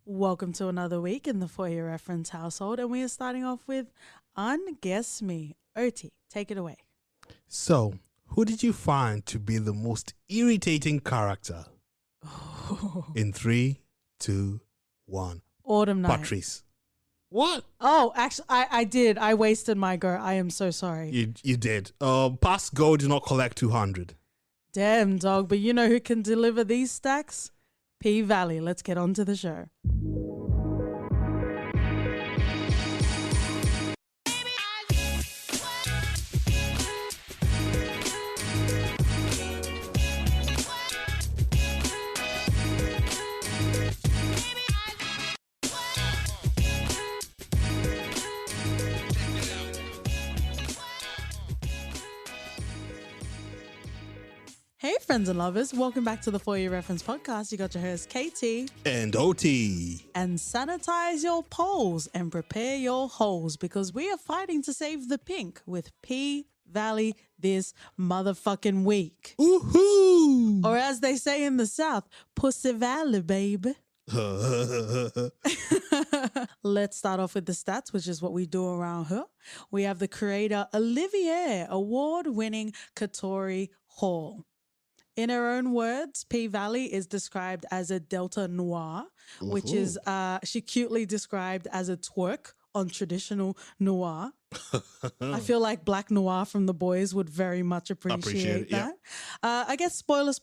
Welcome to another week in the For Your Reference household, and we are starting off with Unguess Me. Oti, take it away. So, who did you find to be the most irritating character? In 3, 2, 1. Autumn Night. Patrice. What? Oh, actually, I did. I wasted my go. I am so sorry. You did. Pass go did not collect 200. Damn, dog. But you know who can deliver these stacks? P-Valley. Let's get on to the show. Hey, friends and lovers. Welcome back to the For Your Reference podcast. You got your host, KT. And OT. And sanitize your poles and prepare your holes because we are fighting to save the pink with P-Valley this motherfucking week. Woohoo! Or as they say in the South, Pussy Valley, baby. Let's start off with the stats, which is what we do around here. We have the creator Olivier, award-winning Katori Hall. In her own words, P-Valley is described as a Delta Noir, which is she cutely described as a twerk on traditional noir. I feel like Black Noir from The Boys would very much appreciate that. Yeah. I guess spoiler,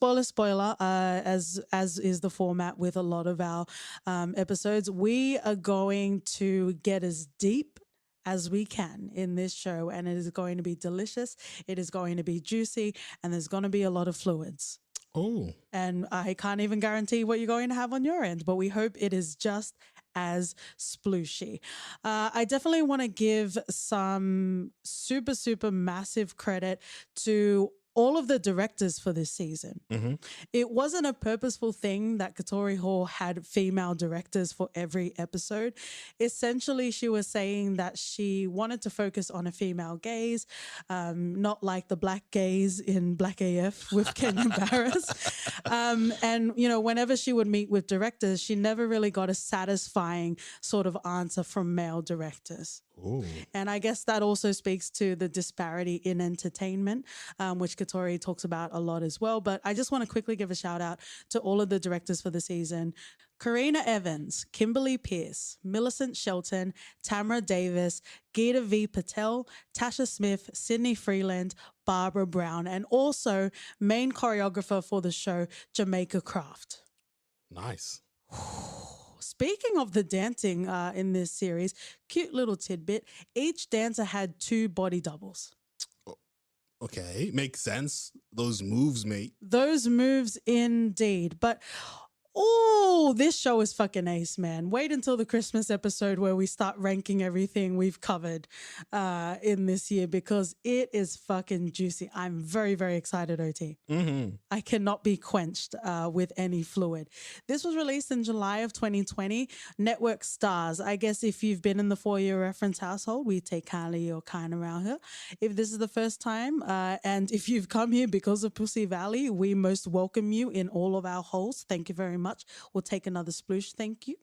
as is the format with a lot of our episodes, we are going to get as deep as we can in this show, and it is going to be delicious, it is going to be juicy, and there's going to be a lot of fluids. Oh. And I can't even guarantee what you're going to have on your end, but we hope it is just as splooshy. I definitely want to give some super massive credit to all of the directors for this season. Mm-hmm. It wasn't a purposeful thing that Katori Hall had female directors for every episode. Essentially, she was saying that she wanted to focus on a female gaze, not like the black gaze in Black AF with Kenya Barris. And, you know, whenever she would meet with directors, she never really got a satisfying sort of answer from male directors. Ooh. And I guess that also speaks to the disparity in entertainment, which Katori talks about a lot as well. But I just want to quickly give a shout out to all of the directors for the season. Karina Evans, Kimberly Pierce, Millicent Shelton, Tamara Davis, Geeta V. Patel, Tasha Smith, Sydney Freeland, Barbara Brown, and also main choreographer for the show, Jamaica Craft. Nice. Speaking of the dancing in this series, cute little tidbit, each dancer had 2 body doubles. Okay, makes sense. Those moves, mate. Those moves indeed. But oh, this show is fucking ace, man. Wait until the Christmas episode where we start ranking everything we've covered in this year because it is fucking juicy. I'm very excited, OT. Mm-hmm. I cannot be quenched with any fluid. This was released in July of 2020. Network Starz. I guess if you've been in the For Your Reference household, we take kindly your kind around here. If this is the first time and if you've come here because of Pussy Valley, we most welcome you in all of our holes. Thank you very much. We'll take another sploosh. Thank you.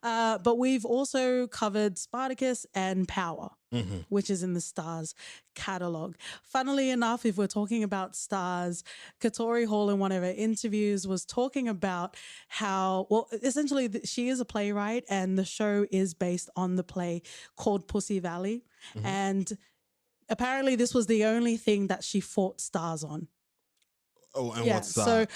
But we've also covered Spartacus and Power. Mm-hmm. Which is in the Starz catalog. Funnily enough, if we're talking about Starz, Katori Hall in one of her interviews was talking about how, well, essentially she is a playwright and the show is based on the play called Pussy Valley. Mm-hmm. And apparently this was the only thing that she fought Starz on. Oh, and what's that? So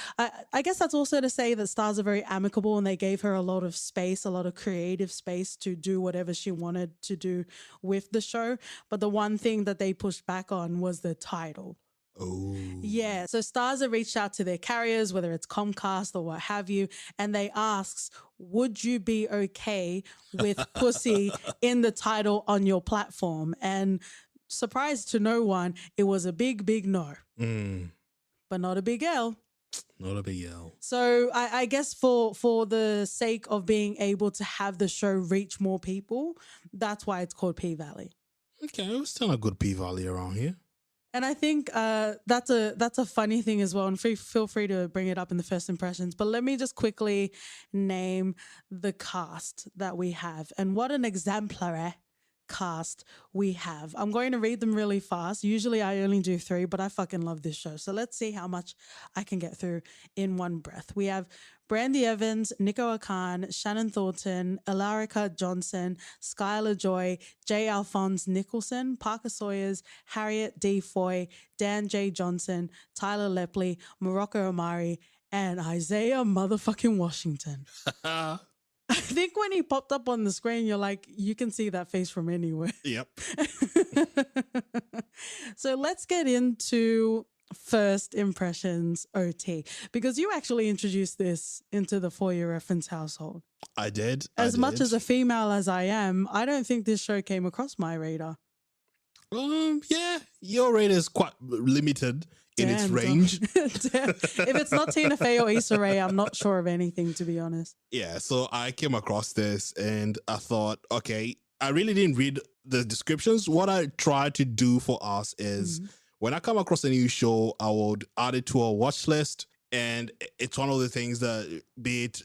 I guess that's also to say that Starz are very amicable and they gave her a lot of space, a lot of creative space to do whatever she wanted to do with the show. But the one thing that they pushed back on was the title. Oh. Yeah. So Starz have reached out to their carriers, whether it's Comcast or what have you, and they asks, would you be okay with pussy in the title on your platform? And surprise to no one, it was a big no. But not a big L. Not a big L. So I guess for the sake of being able to have the show reach more people, that's why it's called P-Valley. Okay, we're still a good P-Valley around here. And I think that's a funny thing as well. And feel free to bring it up in the first impressions. But let me just quickly name the cast that we have. And what an exemplary cast we have. I'm going to read them really fast. Usually I only do 3, but I fucking love this show. So let's see how much I can get through in one breath. We have Brandy Evans, Nico Akan, Shannon Thornton, Ilarica Johnson, Skylar Joy, J. Alphonse Nicholson, Parker Sawyers, Harriet D. Foy, Dan J. Johnson, Tyler Lepley, Morocco Omari, and Isaiah motherfucking Washington. I think when he popped up on the screen, you're like, you can see that face from anywhere. Yep. So let's get into first impressions OT, because you actually introduced this into the For Your Reference household. I did. As much as a female as I am, I don't think this show came across my radar. Yeah, your radar is quite limited in its range. If it's not Tina Fey or Issa Rae, I'm not sure of anything, to be honest. Yeah, so I came across this and I thought, okay, I really didn't read the descriptions. What I try to do for us is when I come across a new show, I would add it to a watch list. And it's one of the things that, be it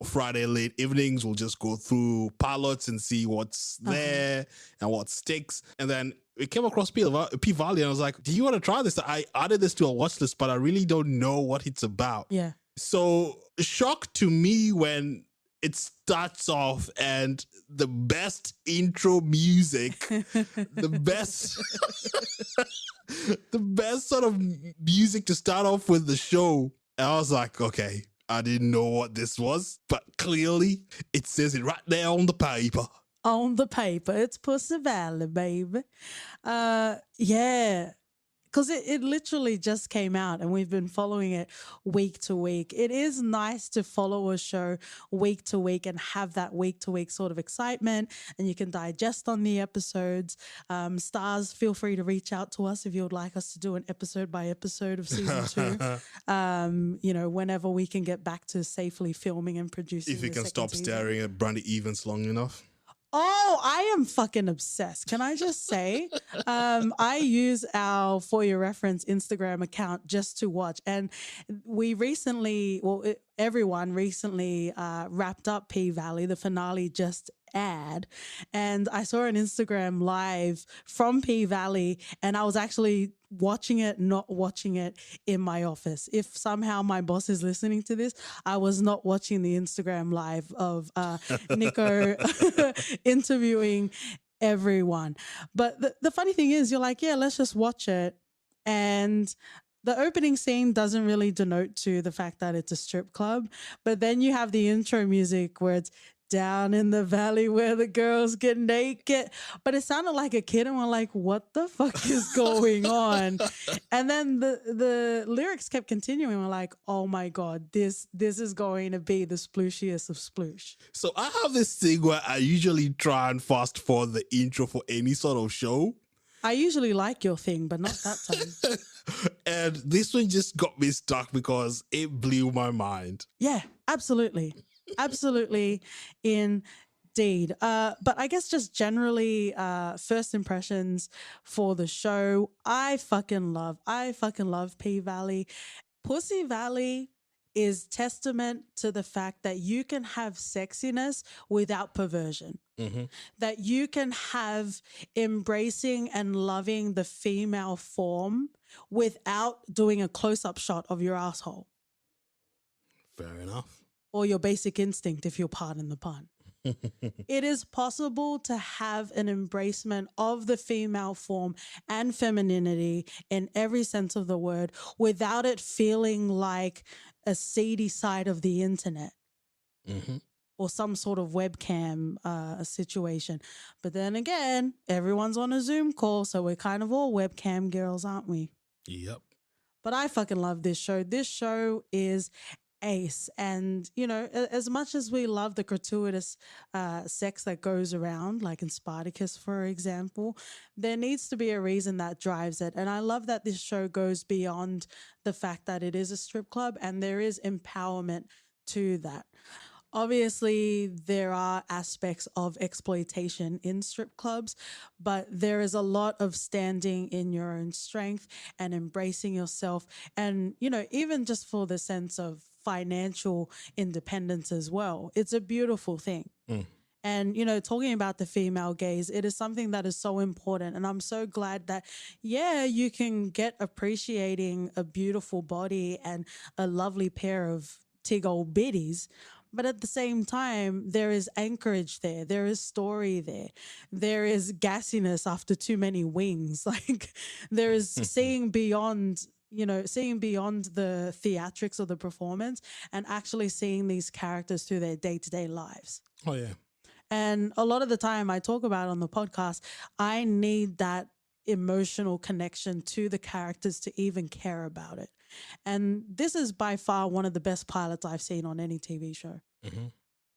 Friday late evenings, we'll just go through pilots and see what's there and what sticks. And then we came across P-Valley and I was like, do you want to try this? I added this to a watch list, but I really don't know what it's about. Yeah. So shock to me when it starts off and the best intro music, the best the best sort of music to start off with the show. And I was like, okay, I didn't know what this was, but clearly it says it right there on the paper. On the paper, it's Pussy Valley, baby. Yeah. Because it literally just came out and we've been following it week to week. It is nice to follow a show week to week and have that week to week sort of excitement, and you can digest on the episodes. Stars, feel free to reach out to us if you would like us to do an episode by episode of season 2. You know, whenever we can get back to safely filming and producing. If you can stop staring at Brandy Evans long enough. Oh, I am fucking obsessed. Can I just say, I use our For Your Reference Instagram account just to watch. And we recently, everyone recently wrapped up P-Valley, the finale just aired. And I saw an Instagram live from P-Valley and I was actually watching it, not watching it in my office. If somehow my boss is listening to this, I was not watching the Instagram live of Nico interviewing everyone. But the funny thing is, you're like, yeah, let's just watch it. And the opening scene doesn't really denote to the fact that it's a strip club. But then you have the intro music where it's down in the valley where the girls get naked. But it sounded like a kid and we're like, what the fuck is going on? And then the lyrics kept continuing. We're like, oh my God, this is going to be the splooshiest of sploosh. So I have this thing where I usually try and fast forward the intro for any sort of show. I usually like your thing, but not that time. And this one just got me stuck because it blew my mind. Yeah, absolutely. Absolutely indeed. But I guess just generally, first impressions for the show, I fucking love P-Valley. Pussy Valley is testament to the fact that you can have sexiness without perversion. That you can have embracing and loving the female form without doing a close-up shot of your asshole. Fair enough. Or your basic instinct, if you'll pardon the pun. It is possible to have an embracement of the female form and femininity in every sense of the word without it feeling like a seedy side of the internet. Or some sort of webcam situation. But then again, everyone's on a Zoom call, so we're kind of all webcam girls, aren't we? Yep. But I fucking love this show. This show is ace. And, you know, as much as we love the gratuitous sex that goes around, like in Spartacus, for example, there needs to be a reason that drives it. And I love that this show goes beyond the fact that it is a strip club and there is empowerment to that. Obviously, there are aspects of exploitation in strip clubs, but there is a lot of standing in your own strength and embracing yourself. And, even just for the sense of financial independence as well, it's a beautiful thing. Mm. And, talking about the female gaze, it is something that is so important. And I'm so glad that, yeah, you can get appreciating a beautiful body and a lovely pair of tig old biddies. But at the same time, there is anchorage there. There is story there. There is gassiness after too many wings. Like there is seeing beyond the theatrics of the performance and actually seeing these characters through their day to day lives. Oh yeah. And a lot of the time I talk about on the podcast, I need that emotional connection to the characters to even care about it. And this is by far one of the best pilots I've seen on any TV show. Mm-hmm.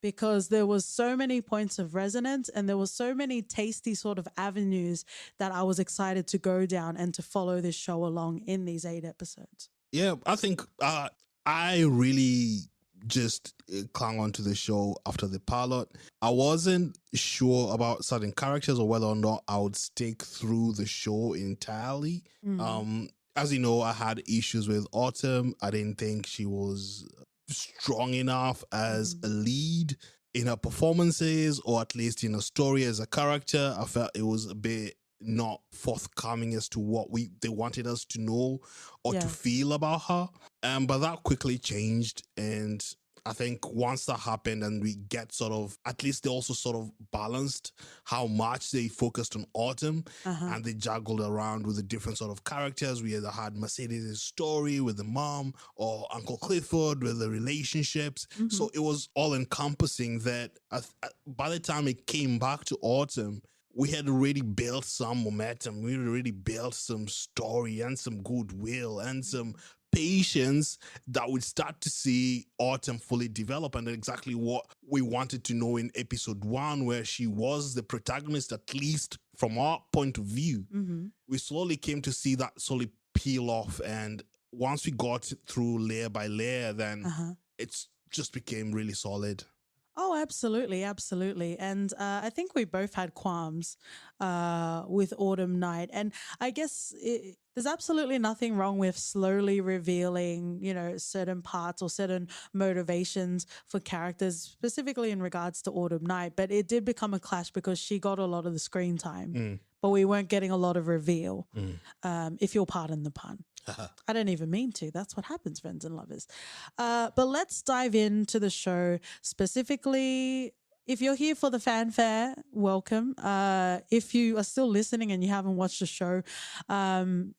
Because there was so many points of resonance and there was so many tasty sort of avenues that I was excited to go down and to follow this show along in these 8 episodes. Yeah, I think I really just clung on to the show after the pilot. I wasn't sure about certain characters or whether or not I would stick through the show entirely. As you know, I had issues with Autumn. I didn't think she was strong enough as a lead in her performances, or at least in a story as a character. I felt it was a bit not forthcoming as to what they wanted us to know or to feel about her. But that quickly changed, and I think once that happened and we get sort of, at least they also sort of balanced how much they focused on Autumn and they juggled around with the different sort of characters. We either had Mercedes' story with the mom or Uncle Clifford with the relationships. So it was all encompassing that by the time it came back to Autumn, we had already built some momentum. We had already built some story and some goodwill and some patience that would start to see Autumn fully develop, and exactly what we wanted to know in episode 1, where she was the protagonist, at least from our point of view. We slowly came to see that slowly peel off, and once we got through layer by layer, then it's just became really solid. Oh, absolutely, absolutely. And I think we both had qualms with Autumn Night. And I guess there's absolutely nothing wrong with slowly revealing, certain parts or certain motivations for characters, specifically in regards to Autumn Night. But it did become a clash because she got a lot of the screen time, but we weren't getting a lot of reveal, if you'll pardon the pun. I don't even mean to. That's what happens, friends and lovers. But let's dive into the show specifically. If you're here for the fanfare, welcome. If you are still listening and you haven't watched the show,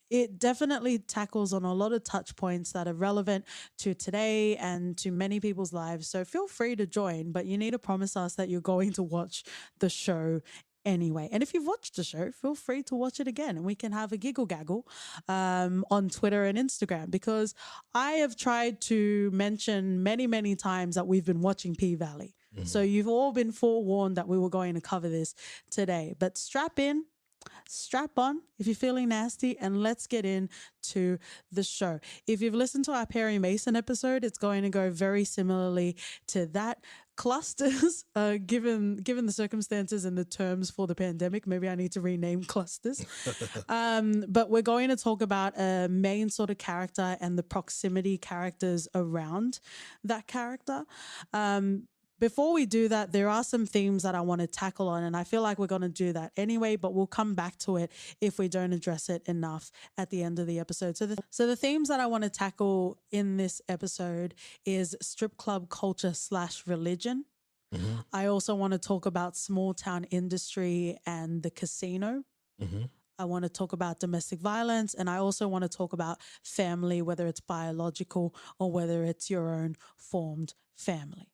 it definitely tackles on a lot of touch points that are relevant to today and to many people's lives. So feel free to join, but you need to promise us that you're going to watch the show anyway. And if you've watched the show, feel free to watch it again and we can have a giggle gaggle on Twitter and Instagram, because I have tried to mention many, many times that we've been watching P-Valley. So you've all been forewarned that we were going to cover this today. But strap in, strap on if you're feeling nasty, and let's get into the show. If you've listened to our Perry Mason episode, it's going to go very similarly to that. Clusters, given the circumstances and the terms for the pandemic, maybe I need to rename clusters. But we're going to talk about a main sort of character and the proximity characters around that character. Before we do that, there are some themes that I want to tackle on, and I feel like we're going to do that anyway, but we'll come back to it if we don't address it enough at the end of the episode. So the themes that I want to tackle in this episode is strip club culture / religion. I also want to talk about small town industry and the casino. I want to talk about domestic violence, and I also want to talk about family, whether it's biological or whether it's your own formed family.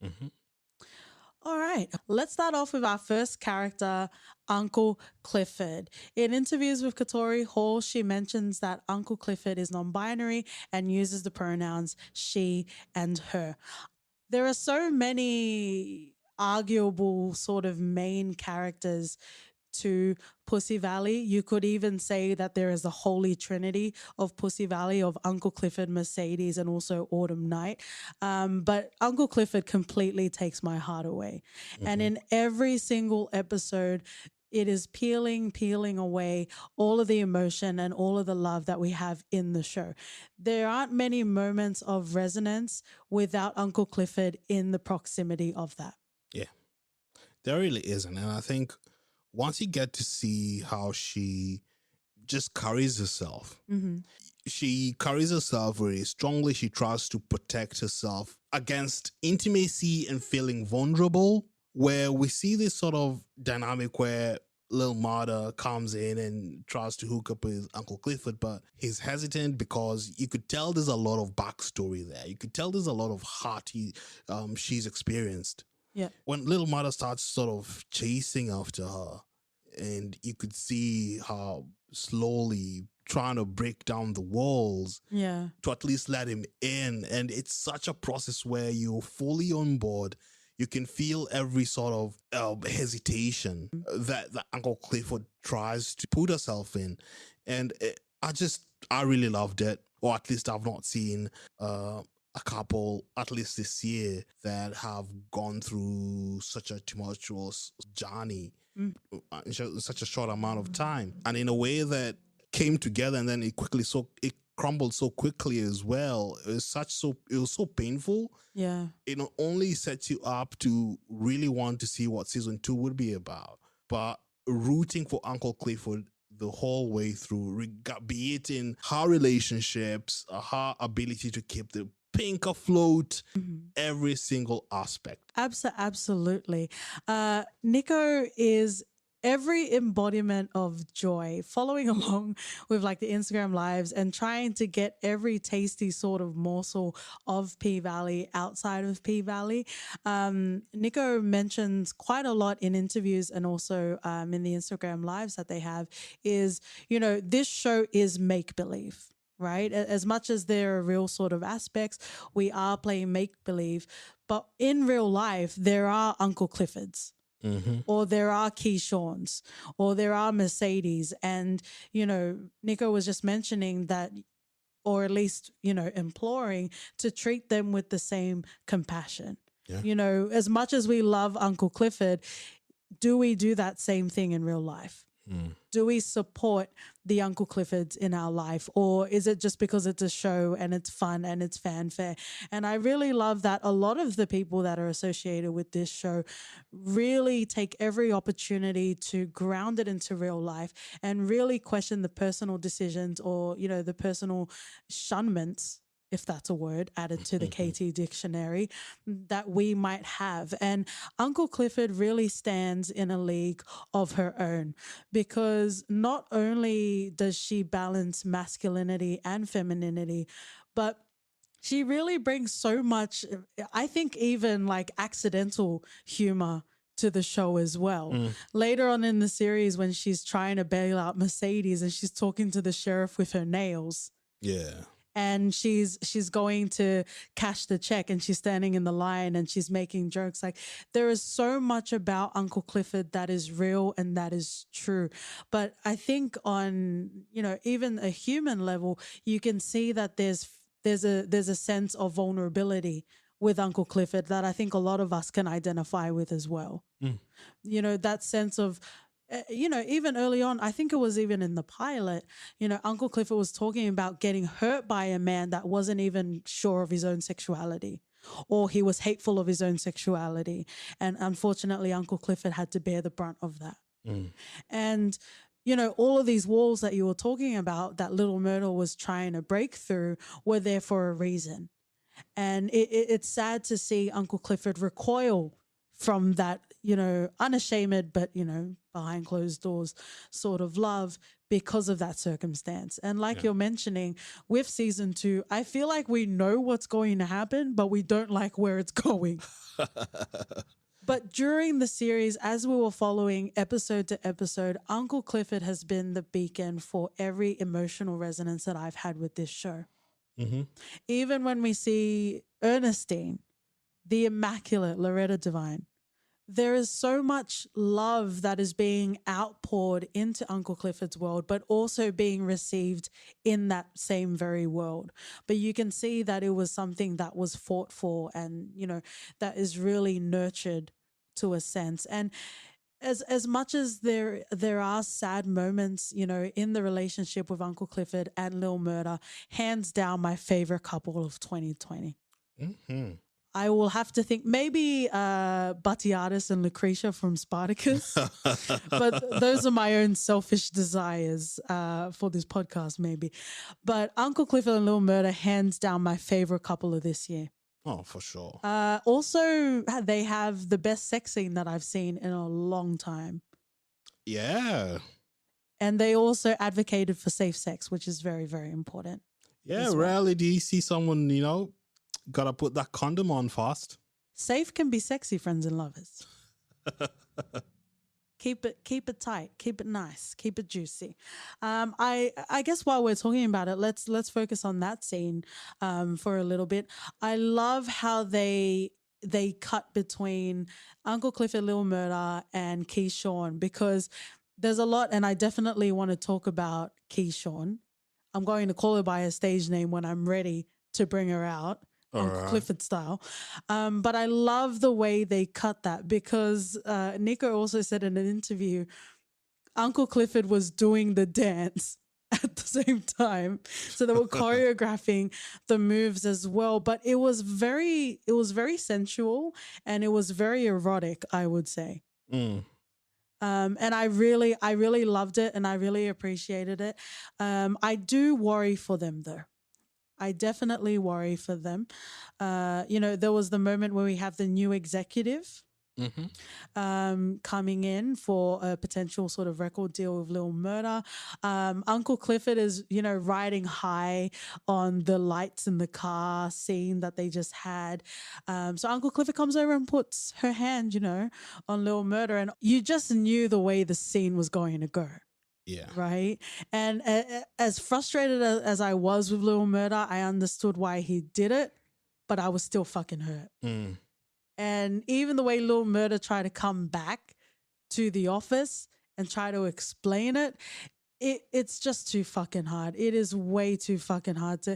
All right, let's start off with our first character, Uncle Clifford. In interviews with Katori Hall, she mentions that Uncle Clifford is non-binary and uses the pronouns she and her. There are so many arguable sort of main characters to Pussy Valley. You could even say that there is a holy trinity of Pussy Valley, of Uncle Clifford, Mercedes, and also Autumn Night. But Uncle Clifford completely takes my heart away. And in every single episode, it is peeling away all of the emotion and all of the love that we have in the show. There aren't many moments of resonance without Uncle Clifford in the proximity of that. Yeah, there really isn't. And I think once you get to see how she just carries herself, she carries herself very strongly. She tries to protect herself against intimacy and feeling vulnerable, where we see this sort of dynamic where Lil Marta comes in and tries to hook up with Uncle Clifford, but he's hesitant because you could tell there's a lot of backstory there. You could tell there's a lot of heart she's experienced. Yeah. When Little Marta starts sort of chasing after her, and you could see how slowly trying to break down the walls to at least let him in. And it's such a process where you're fully on board. You can feel every sort of hesitation that Uncle Clifford tries to put herself in. And I really loved it. Or at least I've not seen a couple, at least this year, that have gone through such a tumultuous journey in such a short amount of time, and in a way that came together, and then it crumbled so quickly as well. It was so painful. Yeah, it not only sets you up to really want to see what season 2 would be about, but rooting for Uncle Clifford the whole way through, be it in her relationships, her ability to keep the Pynk afloat, every single aspect. Absolutely. Nico is every embodiment of joy, following along with like the Instagram lives and trying to get every tasty sort of morsel of P-Valley outside of P-Valley. Nico mentions quite a lot in interviews and also in the Instagram lives that they have is, this show is make-believe. Right? As much as there are real sort of aspects, we are playing make-believe. But in real life, there are Uncle Cliffords. Or there are Keishawns, or there are Mercedes. And, Nico was just mentioning that, or at least, imploring to treat them with the same compassion. Yeah. As much as we love Uncle Clifford, do we do that same thing in real life? Do we support the Uncle Cliffords in our life, or is it just because it's a show and it's fun and it's fanfare? And I really love that a lot of the people that are associated with this show really take every opportunity to ground it into real life and really question the personal decisions or, the personal shunments, if that's a word, added to the KT dictionary, that we might have. And Uncle Clifford really stands in a league of her own, because not only does she balance masculinity and femininity, but she really brings so much, I think, even like accidental humor to the show as well. Later on in the series, when she's trying to bail out Mercedes and she's talking to the sheriff with her nails. Yeah. And she's going to cash the check and she's standing in the line and she's making jokes. Like, there is so much about Uncle Clifford that is real and that is true. But I think on, even a human level, you can see that there's a sense of vulnerability with Uncle Clifford that I think a lot of us can identify with as well. That sense of, even early on, I think it was even in the pilot, Uncle Clifford was talking about getting hurt by a man that wasn't even sure of his own sexuality, or he was hateful of his own sexuality. And unfortunately, Uncle Clifford had to bear the brunt of that. And, all of these walls that you were talking about that Little Myrtle was trying to break through were there for a reason. And it's sad to see Uncle Clifford recoil from that, unashamed, but, behind closed doors sort of love because of that circumstance. And like you're mentioning with season 2, I feel like we know what's going to happen, but we don't like where it's going. But during the series, as we were following episode to episode, Uncle Clifford has been the beacon for every emotional resonance that I've had with this show. Even when we see Ernestine, the immaculate Loretta Devine, there is so much love that is being outpoured into Uncle Clifford's world, but also being received in that same very world. But you can see that it was something that was fought for and, that is really nurtured to a sense. And as much as there are sad moments, in the relationship with Uncle Clifford and Lil Murda, hands down my favorite couple of 2020. Mm-hmm. I will have to think maybe Batiatus and Lucretia from Spartacus, but those are my own selfish desires for this podcast, maybe. But Uncle Clifford and Lil Murda, hands down, my favorite couple of this year. Oh, for sure. Also, they have the best sex scene that I've seen in a long time. Yeah. And they also advocated for safe sex, which is very, very important. Yeah, rarely do you see someone, gotta put that condom on fast. Safe can be sexy, friends and lovers. Keep it tight, keep it nice, keep it juicy. I guess while we're talking about it, let's focus on that scene for a little bit. I love how they cut between Uncle Clifford, Lil Murda, and Keyshawn, because there's a lot, and I definitely want to talk about Keyshawn. I'm going to call her by her stage name when I'm ready to bring her out. Uncle Clifford style. But I love the way they cut that, because Nico also said in an interview, Uncle Clifford was doing the dance at the same time. So they were choreographing the moves as well. But it was very sensual and it was very erotic, I would say. Mm. And I really loved it and I really appreciated it. I do worry for them though. I definitely worry for them. There was the moment where we have the new executive coming in for a potential sort of record deal with Lil Murda. Uncle Clifford is, riding high on the lights in the car scene that they just had. So Uncle Clifford comes over and puts her hand, on Lil Murda, and you just knew the way the scene was going to go. Yeah. Right. And as frustrated as I was with Lil Murda, I understood why he did it, but I was still fucking hurt. Mm. And even the way Lil Murda tried to come back to the office and try to explain it, it's just too fucking hard. It is way too fucking hard to,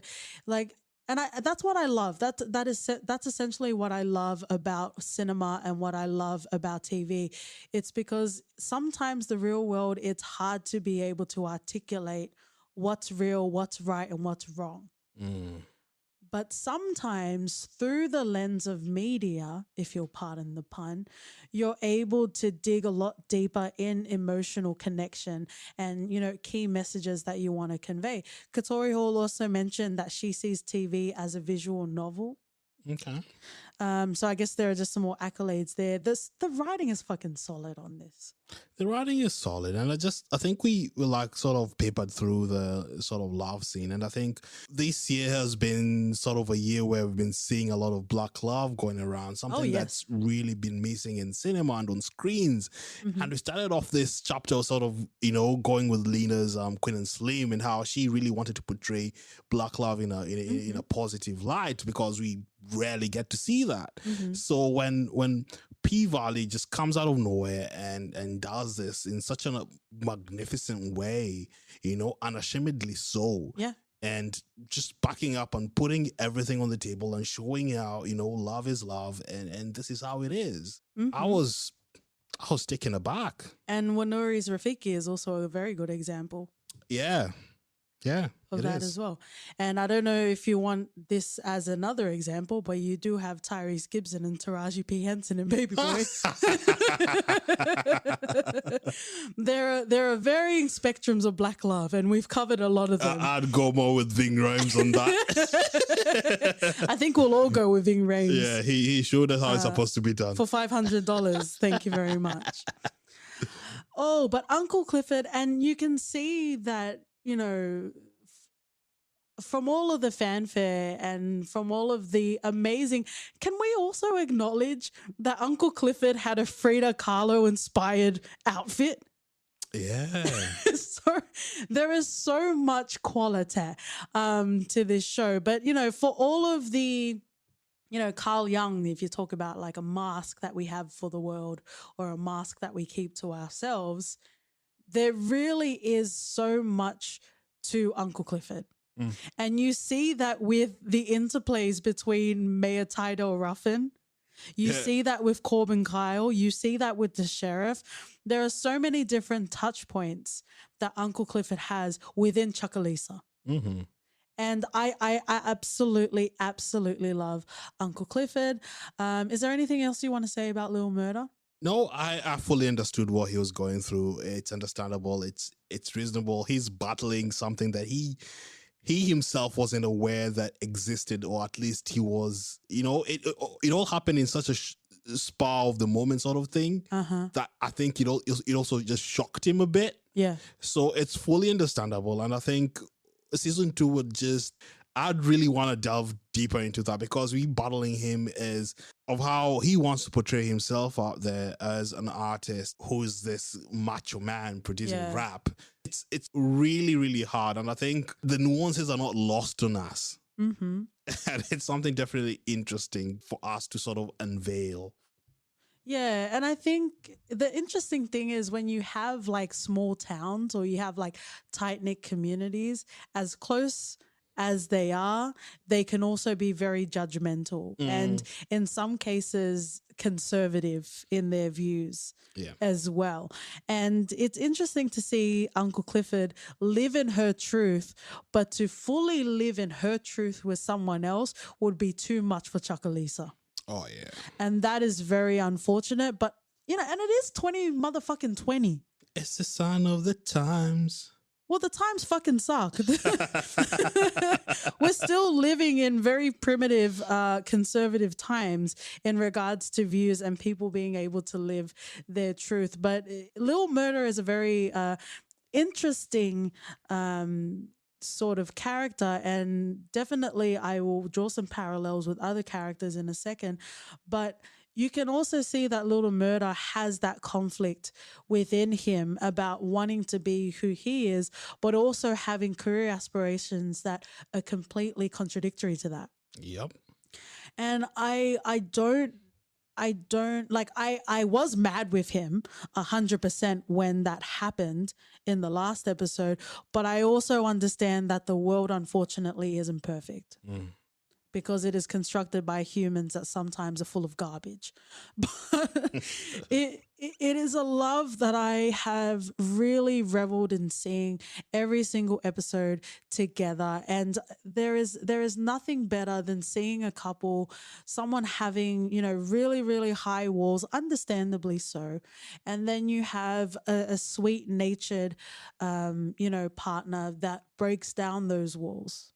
and that's what I love. That's essentially what I love about cinema and what I love about TV. It's because sometimes the real world, it's hard to be able to articulate what's real, what's right, and what's wrong. Mm. But sometimes through the lens of media, if you'll pardon the pun, you're able to dig a lot deeper in emotional connection and, key messages that you want to convey. Katori Hall also mentioned that she sees TV as a visual novel. Okay. So I guess there are just some more accolades there. The writing is fucking solid on this. The writing is solid, and I think we sort of papered through the sort of love scene, and I think this year has been sort of a year where we've been seeing a lot of black love going around, something that's really been missing in cinema and on screens. Mm-hmm. And we started off this chapter sort of, going with Lena's Queen and Slim and how she really wanted to portray black love in a positive light, because we rarely get to see that. Mm-hmm. So when P-Valley just comes out of nowhere and does this in such a magnificent way, unashamedly so. Yeah. And just backing up and putting everything on the table and showing how, love is love and this is how it is. Mm-hmm. I was taken aback. And Wanuri's Rafiki is also a very good example. Yeah. Yeah. Of that as well. And I don't know if you want this as another example, but you do have Tyrese Gibson and Taraji P. Henson in Baby Boy. There are varying spectrums of black love, and we've covered a lot of them. I'd go more with Ving Rhames on that. I think we'll all go with Ving Rhames. Yeah, he showed us how it's supposed to be done. For $500. Thank you very much. Oh, but Uncle Clifford, and you can see that, from all of the fanfare and from all of the amazing, can we also acknowledge that Uncle Clifford had a Frida Kahlo inspired outfit? Yeah. So there is so much quality to this show. But, for all of the Carl Jung, if you talk about like a mask that we have for the world or a mask that we keep to ourselves, there really is so much to Uncle Clifford. And you see that with the interplays between Mayor Tydell Ruffin. You see that with Corbin Kyle. You see that with the sheriff. There are so many different touch points that Uncle Clifford has within Chuckalisa. Mm-hmm. And I absolutely, absolutely love Uncle Clifford. Is there anything else you want to say about Little Murder? No, I fully understood what he was going through. It's understandable. It's reasonable. He's battling something that he himself wasn't aware that existed, or at least he was. It all happened in such a spur of the moment sort of thing that I think it also just shocked him a bit. Yeah. So it's fully understandable, and I think season 2 would just. I'd really want to delve deeper into that, because we battling him is of how he wants to portray himself out there as an artist who is this macho man producing rap. It's really, really hard. And I think the nuances are not lost on us. Mm-hmm. And it's something definitely interesting for us to sort of unveil. Yeah, and I think the interesting thing is when you have like small towns or you have like tight-knit communities, as close as they are, they can also be very judgmental and in some cases conservative in their views as well. And it's interesting to see Uncle Clifford live in her truth, but to fully live in her truth with someone else would be too much for Chuckalisa. Oh, yeah. And that is very unfortunate, but and it is 2020. It's the sign of the times. Well, the times fucking suck. We're still living in very primitive, conservative times in regards to views and people being able to live their truth. But Little Murder is a very interesting sort of character, and definitely I will draw some parallels with other characters in a second. But you can also see that Little Murder has that conflict within him about wanting to be who he is, but also having career aspirations that are completely contradictory to that. Yep. And I was mad with him 100% when that happened in the last episode, but I also understand that the world unfortunately isn't perfect. Because it is constructed by humans that sometimes are full of garbage. But it is a love that I have really reveled in seeing every single episode together. And there is nothing better than seeing a couple, someone having, really, really high walls, understandably so. And then you have a sweet natured, partner that breaks down those walls.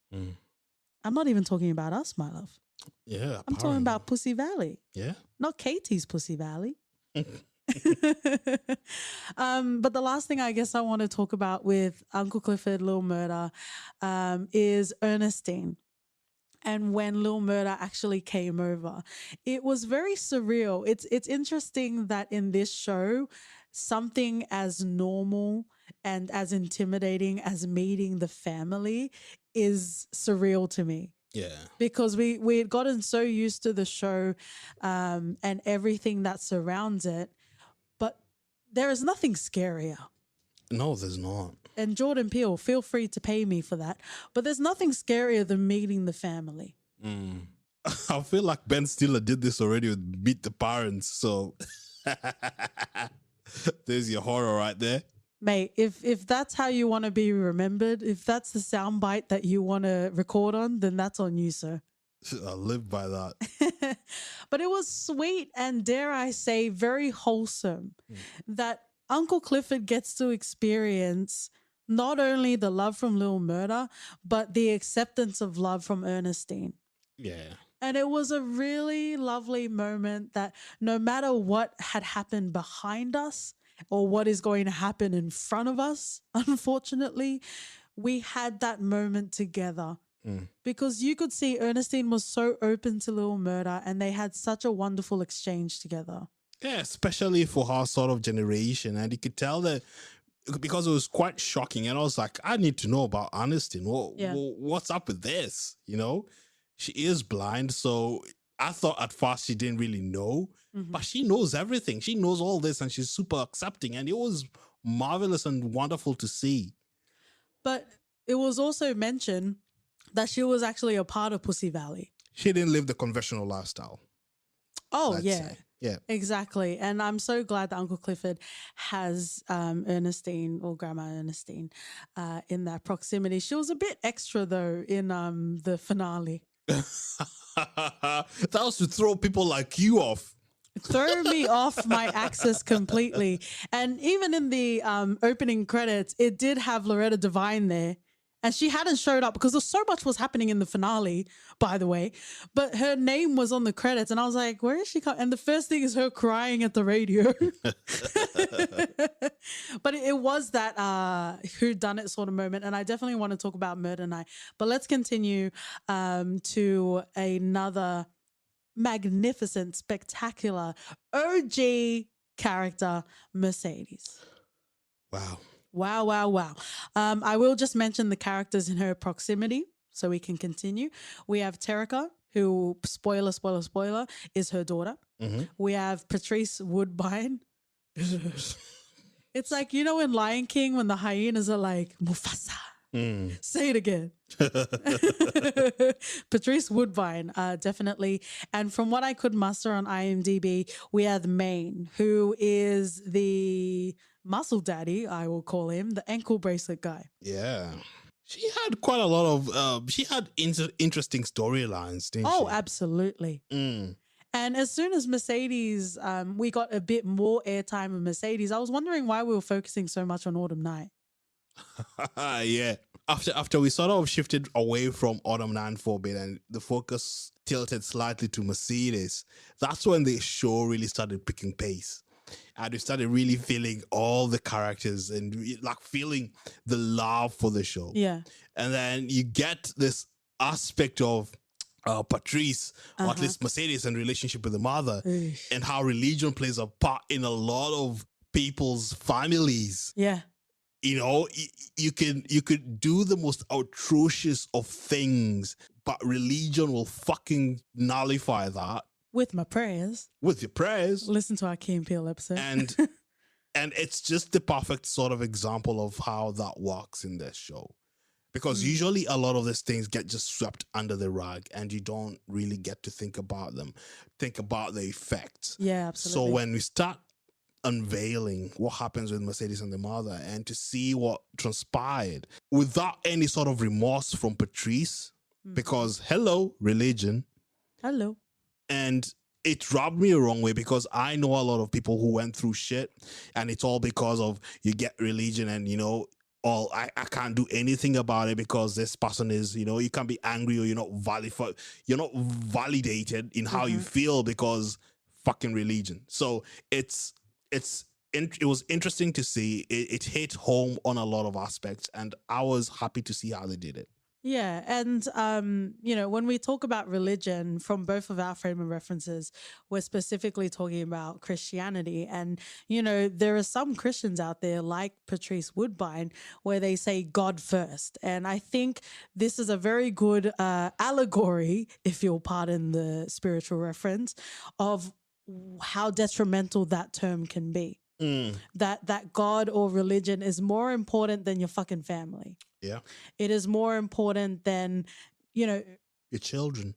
I'm not even talking about us, my love. Yeah. I'm talking about Pussy Valley. Yeah. Not Katie's Pussy Valley. But the last thing I guess I want to talk about with Uncle Clifford, Little Murder, is Ernestine. And when Little Murder actually came over, it was very surreal. It's interesting that in this show, something as normal and as intimidating as meeting the family is surreal to me. Yeah. Because we had gotten so used to the show and everything that surrounds it, but there is nothing scarier. No, there's not. And Jordan Peele, feel free to pay me for that. But there's nothing scarier than meeting the family. I feel like Ben Stiller did this already with Meet the Parents. So there's your horror right there. Mate, if that's how you want to be remembered, if that's the soundbite that you want to record on, then that's on you, sir. I live by that. But it was sweet and, dare I say, very wholesome that Uncle Clifford gets to experience not only the love from Little Murder, but the acceptance of love from Ernestine. Yeah. And it was a really lovely moment that no matter what had happened behind us or what is going to happen in front of us, unfortunately, we had that moment together. Because you could see Ernestine was so open to Little Murder and they had such a wonderful exchange together. Yeah, especially for her sort of generation. And you could tell that because it was quite shocking. And I was like, I need to know about Ernestine. What's up with this? She is blind. So I thought at first she didn't really know, but she knows everything. She knows all this and she's super accepting. And it was marvelous and wonderful to see. But it was also mentioned that she was actually a part of Pussy Valley. She didn't live the conventional lifestyle. Oh, I'd yeah. say. Yeah. Exactly. And I'm so glad that Uncle Clifford has Ernestine or Grandma Ernestine in that proximity. She was a bit extra, though, in the finale. That was to throw people like you off. Throw me off my axis completely. And even in the opening credits, it did have Loretta Devine there. And she hadn't showed up because so much was happening in the finale, by the way. But her name was on the credits. And I was like, where is she coming? And the first thing is her crying at the radio. But it was that whodunit sort of moment. And I definitely want to talk about Murder Night. But let's continue to another magnificent, spectacular OG character, Mercedes. Wow. Wow, wow, wow. I will just mention the characters in her proximity so we can continue. We have Terica, who, spoiler, is her daughter. We have Patrice Woodbine. It's like, you know, in Lion King when the hyenas are like, Mufasa. Say it again. Patrice Woodbine, definitely. And from what I could muster on IMDb, we have Maine, who is the muscle daddy, I will call him, the ankle bracelet guy. Yeah. She had quite a lot of, she had interesting storylines, didn't she? Oh, absolutely. And as soon as Mercedes, we got a bit more airtime of Mercedes, I was wondering why we were focusing so much on Autumn Night. Yeah. After we sort of shifted away from Autumn Night for a bit and the focus tilted slightly to Mercedes, that's when the show really started picking pace. And we started really feeling all the characters and like feeling the love for the show. Yeah. And then you get this aspect of Patrice, or at least Mercedes, and relationship with the mother, and how religion plays a part in a lot of people's families. Yeah. You know, you could do the most atrocious of things, but religion will fucking nullify that. With my prayers. With your prayers. Listen to our Key and Peele episode. And it's just the perfect sort of example of how that works in this show. Because usually a lot of these things get just swept under the rug and you don't really get to think about them, think about the effects. Yeah, absolutely. So when we start unveiling what happens with Mercedes and the mother and to see what transpired without any sort of remorse from Patrice, because hello, religion. Hello. And it rubbed me a wrong way because I know a lot of people who went through shit and it's all because of you get religion and, you know, I can't do anything about it because this person is, you know, you can't be angry or you're not validated in how you feel because fucking religion. So it was interesting to see. It hit home on a lot of aspects and I was happy to see how they did it. Yeah. And, you know, when we talk about religion from both of our frame of references, we're specifically talking about Christianity. And, you know, there are some Christians out there like Patrice Woodbine where they say God first. And I think this is a very good allegory, if you'll pardon the spiritual reference, of how detrimental that term can be. That God or religion is more important than your fucking family. Yeah. It is more important than, you know, your children,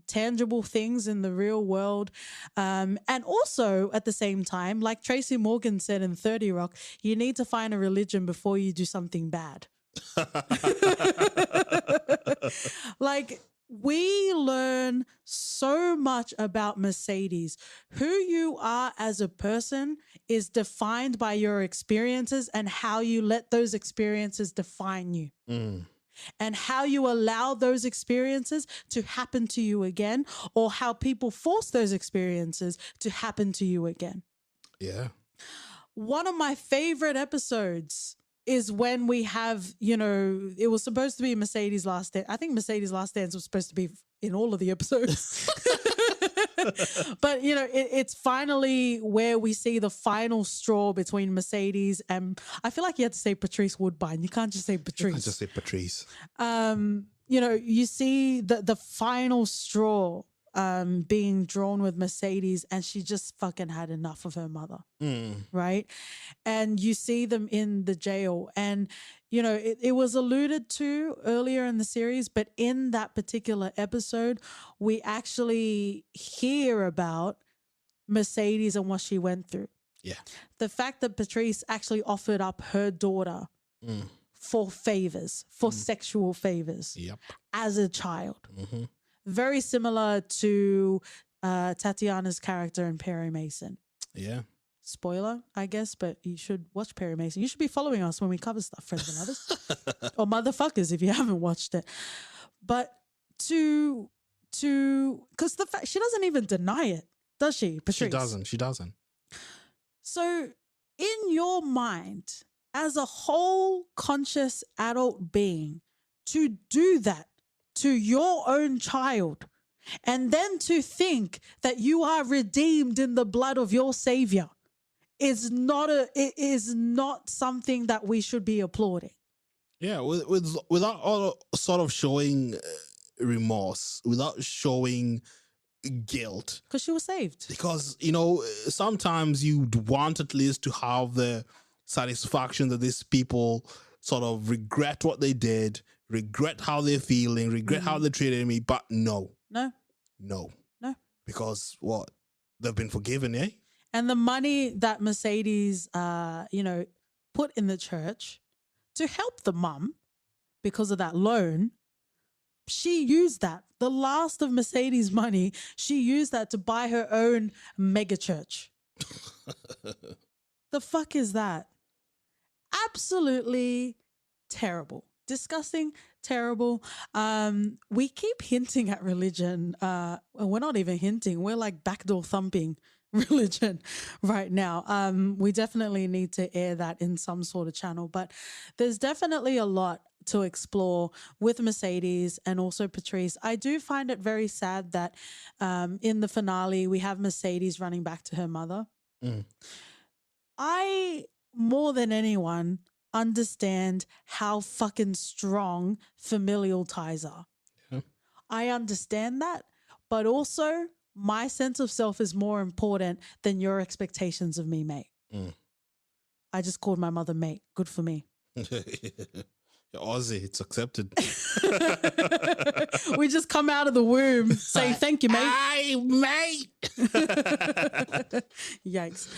tangible things in the real world. And also at the same time, like Tracy Morgan said in 30 Rock, you need to find a religion before you do something bad. Like, we learn so much about Mercedes. Who you are as a person is defined by your experiences and how you let those experiences define you. And how you allow those experiences to happen to you again, or how people force those experiences to happen to you again. Yeah. One of my favorite episodes is when we have, you know, it was supposed to be Mercedes' last dance. I think Mercedes' last dance was supposed to be in all of the episodes. But, you know, it's finally where we see the final straw between Mercedes and, I feel like you had to say Patrice Woodbine. You can't just say Patrice. You can't just say Patrice. You know, you see the final straw being drawn with Mercedes, and she just fucking had enough of her mother. Right? And you see them in the jail, and you know, it was alluded to earlier in the series, but in that particular episode, we actually hear about Mercedes and what she went through. Yeah. The fact that Patrice actually offered up her daughter for favors, for sexual favors as a child. Very similar to Tatiana's character in Perry Mason. Yeah. Spoiler, I guess, but you should watch Perry Mason. You should be following us when we cover stuff, friends and others. Or motherfuckers if you haven't watched it. But because the fact, she doesn't even deny it, does she, Patrice? She doesn't. So in your mind, as a whole conscious adult being, to do that to your own child, and then to think that you are redeemed in the blood of your savior, it is not something that we should be applauding. Yeah, without all sort of showing remorse, without showing guilt, because she was saved. Because, you know, sometimes you want at least to have the satisfaction that these people sort of regret what they did, regret how they're feeling, regret how they treated me, but no, because what, they've been forgiven, eh? And the money that Mercedes put in the church to help the mum because of that loan, she used that. The last of Mercedes' money, she used that to buy her own mega church. The fuck is that? Absolutely terrible. Disgusting, terrible. We keep hinting at religion. We're not even hinting. We're like backdoor thumping religion right now. We definitely need to air that in some sort of channel. But there's definitely a lot to explore with Mercedes and also Patrice. I do find it very sad that in the finale, we have Mercedes running back to her mother. I, more than anyone, understand how fucking strong familial ties are. Yeah. I understand that, but also my sense of self is more important than your expectations of me, mate. I just called my mother mate. Good for me. You're Aussie, it's accepted. We just come out of the womb saying thank you, mate. Hi, mate. Yikes.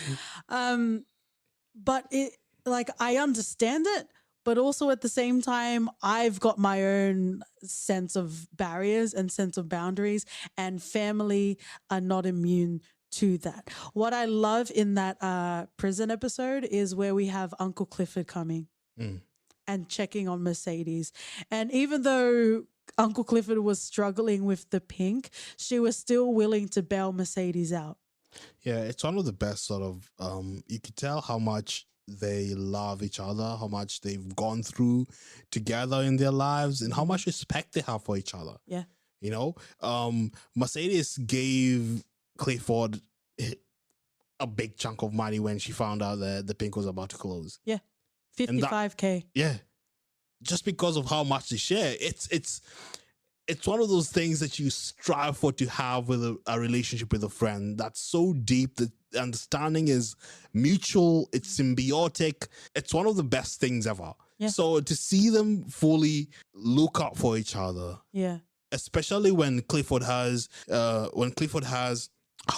But it, like, I understand it, but also at the same time, I've got my own sense of barriers and sense of boundaries, and family are not immune to that. What I love in that prison episode is where we have Uncle Clifford coming and checking on Mercedes. And even though Uncle Clifford was struggling with the Pynk, she was still willing to bail Mercedes out. Yeah, it's one of the best sort of, you could tell how much they love each other, how much they've gone through together in their lives, and how much respect they have for each other. Yeah. You know, Mercedes gave Clifford a big chunk of money when she found out that the Pynk was about to close. Yeah. 55K. Yeah. Just because of how much they share. It's one of those things that you strive for to have with a relationship with a friend that's so deep that the understanding is mutual, it's symbiotic. It's one of the best things ever. Yeah. So to see them fully look out for each other. Yeah. Especially when Clifford has her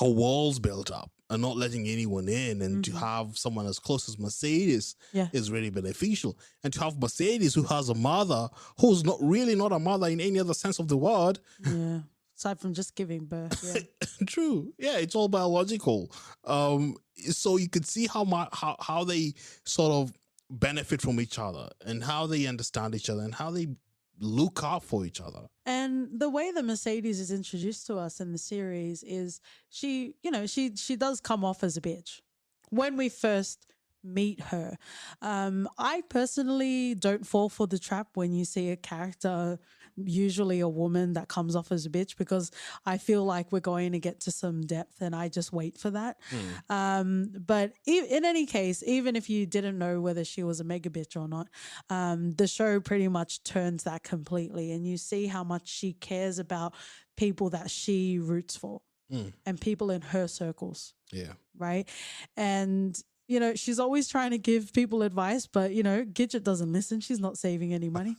walls built up and not letting anyone in, and to have someone as close as Mercedes is really beneficial. And to have Mercedes, who has a mother who's not a mother in any other sense of the word. Yeah. Aside from just giving birth. Yeah. True. Yeah, it's all biological. So you could see how they sort of benefit from each other, and how they understand each other, and how they look out for each other. And the way that Mercedes is introduced to us in the series is she does come off as a bitch when we first meet her. I personally don't fall for the trap when you see a character, usually a woman, that comes off as a bitch, because I feel like we're going to get to some depth and I just wait for that. But in any case, even if you didn't know whether she was a mega bitch or not, the show pretty much turns that completely, and you see how much she cares about people that she roots for and people in her circles. Yeah. Right. And she's always trying to give people advice, but Gidget doesn't listen. She's not saving any money.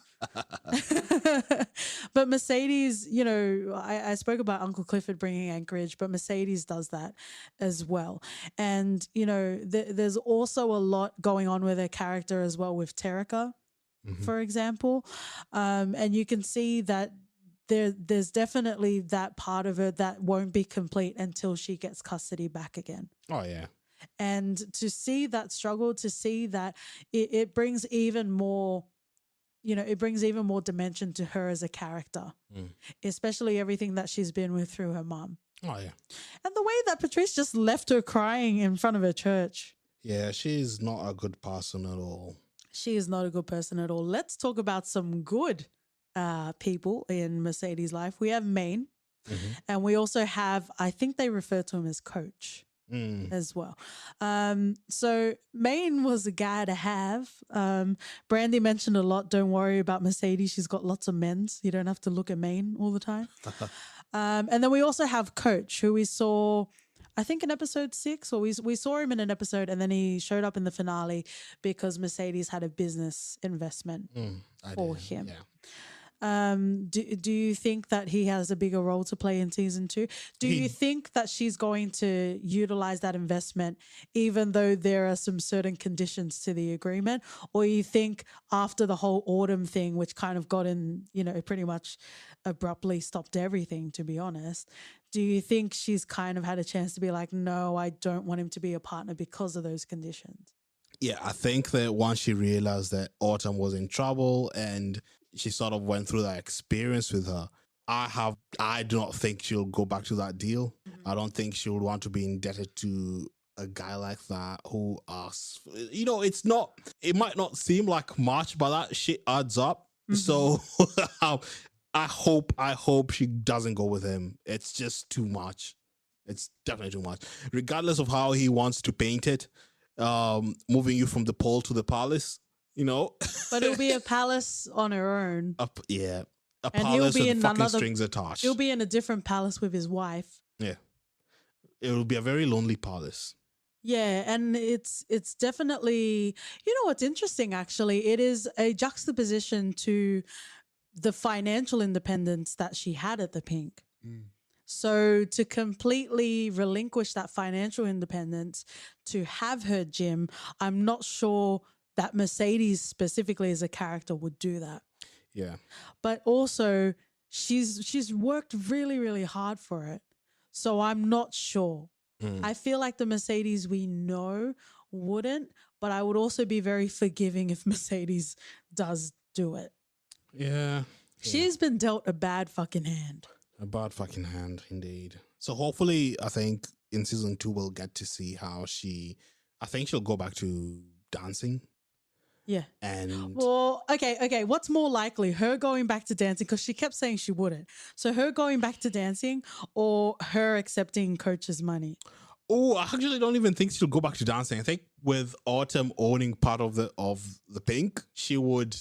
But Mercedes, I spoke about Uncle Clifford bringing Anchorage, but Mercedes does that as well. And, there's also a lot going on with her character as well with Terica, for example. And you can see that there's definitely that part of her that won't be complete until she gets custody back again. Oh, yeah. And to see that struggle, to see that it brings even more, it brings even more dimension to her as a character, especially everything that she's been with through her mum. Oh, yeah. And the way that Patrice just left her crying in front of her church. Yeah, she's not a good person at all. She is not a good person at all. Let's talk about some good people in Mercedes' life. We have Maine, and we also have, I think they refer to him as Coach. As well. So Maine was a guy to have. Brandy mentioned a lot, don't worry about Mercedes. She's got lots of men's. You don't have to look at Maine all the time. And then we also have Coach, who we saw, I think in episode 6, or we saw him in an episode, and then he showed up in the finale because Mercedes had a business investment for him. Yeah. Do you think that he has a bigger role to play in season 2? Do you think that she's going to utilize that investment even though there are some certain conditions to the agreement? Or you think after the whole Autumn thing, which kind of got in, pretty much abruptly stopped everything, to be honest, do you think she's kind of had a chance to be like, no, I don't want him to be a partner because of those conditions? Yeah, I think that once she realized that Autumn was in trouble and she sort of went through that experience with her, I do not think she'll go back to that deal. I don't think she would want to be indebted to a guy like that who asks, it might not seem like much, but that shit adds up. So I hope she doesn't go with him. It's just too much. It's definitely too much. Regardless of how he wants to paint it, moving you from the pole to the palace, But it'll be a palace on her own. A and palace with fucking strings attached. He'll be in a different palace with his wife. Yeah. It'll be a very lonely palace. Yeah, and it's definitely, what's interesting actually, it is a juxtaposition to the financial independence that she had at the Pynk. So to completely relinquish that financial independence to have her gym, I'm not sure that Mercedes specifically as a character would do that. Yeah. But also she's worked really, really hard for it. So I'm not sure. I feel like the Mercedes we know wouldn't, but I would also be very forgiving if Mercedes does do it. Yeah. She's been dealt a bad fucking hand. A bad fucking hand, indeed. So hopefully, I think in season 2, we'll get to see how I think she'll go back to dancing. Yeah. And well, okay. What's more likely, her going back to dancing, because she kept saying she wouldn't. So her going back to dancing or her accepting Coach's money? Oh, I actually don't even think she'll go back to dancing. I think with Autumn owning part of the Pynk, she would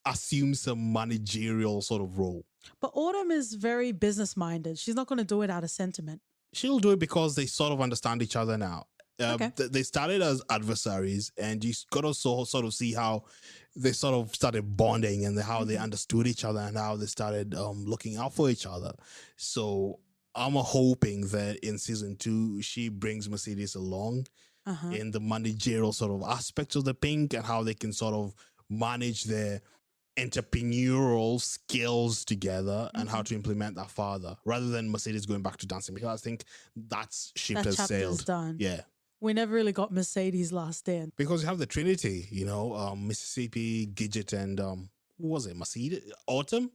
assume some managerial sort of role. But Autumn is very business minded. She's not going to do it out of sentiment. She'll do it because they sort of understand each other now. Okay. They started as adversaries, and you got to sort of see how they sort of started bonding and how they understood each other and how they started looking out for each other. So I'm hoping that in season 2, she brings Mercedes along in the managerial sort of aspects of the Pynk and how they can sort of manage their entrepreneurial skills together and how to implement that further, rather than Mercedes going back to dancing, because I think that ship has sailed. Done. Yeah. We never really got Mercedes' last dance. Because you have the Trinity, Mississippi, Gidget, and who was it? Mercedes? Autumn?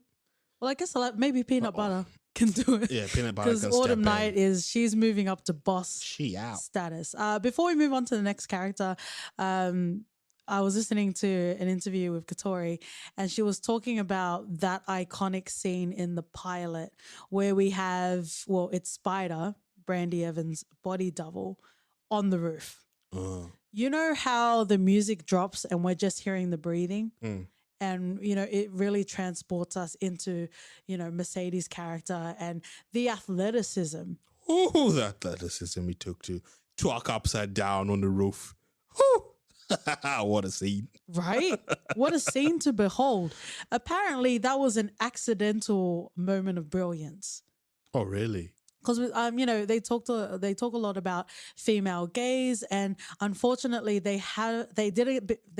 Well, I guess maybe peanut butter. can do it. Yeah, Peanut Butter Because can Autumn step Night in. she's moving up to boss She out. status. Before we move on to the next character, I was listening to an interview with Katori, and she was talking about that iconic scene in the pilot where we have, well, it's Spider, Brandy Evans' body double, on the roof. You know how the music drops and we're just hearing the breathing? And, you know, it really transports us into, you know, Mercedes' character and the athleticism. Oh, the athleticism he took to talk upside down on the roof. Whew. What a scene. Right? What a scene to behold. Apparently, that was an accidental moment of brilliance. Oh, really? Because you know, they talk a lot about female gaze, and unfortunately, they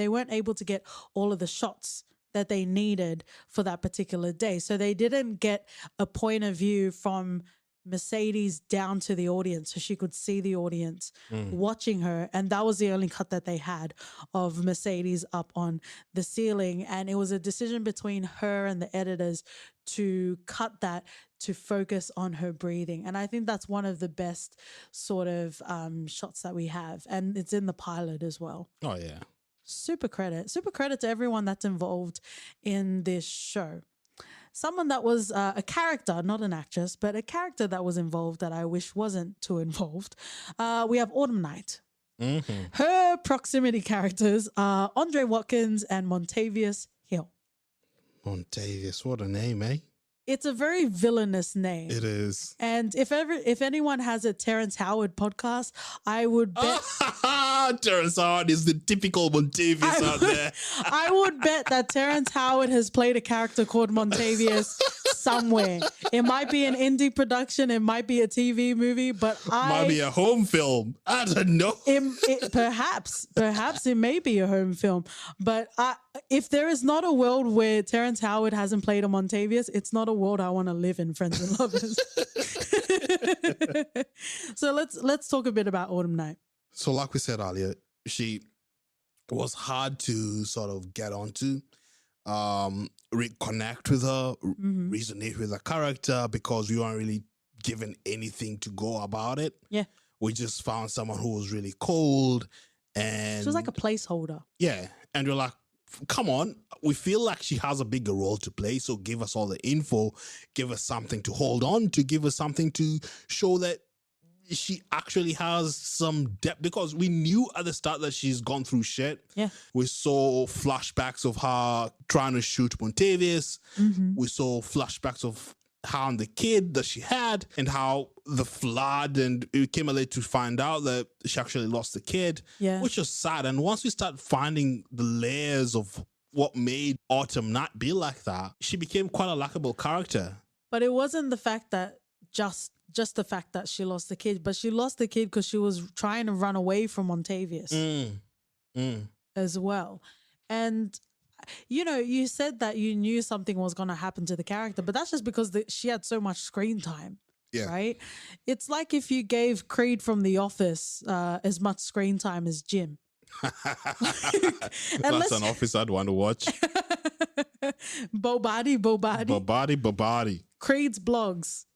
weren't able to get all of the shots that they needed for that particular day. So they didn't get a point of view from Mercedes down to the audience so she could see the audience watching her, and that was the only cut that they had of Mercedes up on the ceiling. And it was a decision between her and the editors to cut that to focus on her breathing, and I think that's one of the best sort of shots that we have, and it's in the pilot as well. Oh yeah. Super credit to everyone that's involved in this show. Someone that was a character, not an actress, but a character that was involved that I wish wasn't too involved. We have Autumn Night. Her proximity characters are Andre Watkins and Montavious Hill. Montavious, what a name, eh? It's a very villainous name. It is. And if anyone has a Terrence Howard podcast, I would bet Terrence Howard is the typical Montavious out there. I would bet that Terrence Howard has played a character called Montavious somewhere. It might be an indie production, it might be a TV movie, but might be a home film. I don't know. Perhaps it may be a home film. But if there is not a world where Terrence Howard hasn't played a Montavious, it's not a world I want to live in, friends and lovers. So let's talk a bit about Autumn Night. So like we said earlier, she was hard to sort of get onto, reconnect with her, resonate with her character, because we weren't really given anything to go about it. Yeah. We just found someone who was really cold, and she was like a placeholder. Yeah. And we're like, come on, we feel like she has a bigger role to play, so give us all the info, give us something to hold on to, give us something to show that she actually has some depth, because we knew at the start that she's gone through shit. Yeah. We saw flashbacks of her trying to shoot Montavious. We saw flashbacks of her and the kid that she had, and how the flood, and it came late to find out that she actually lost the kid, which was sad. And once we start finding the layers of what made Autumn Night be like that, she became quite a likable character. But it wasn't the fact that just the fact that she lost the kid, but she lost the kid because she was trying to run away from Montavious as well. And, you know, you said that you knew something was going to happen to the character, but that's just because she had so much screen time. Yeah. Right? It's like if you gave Creed from The Office as much screen time as Jim. That's an Office I'd want to watch. Bobati. Creed's blogs.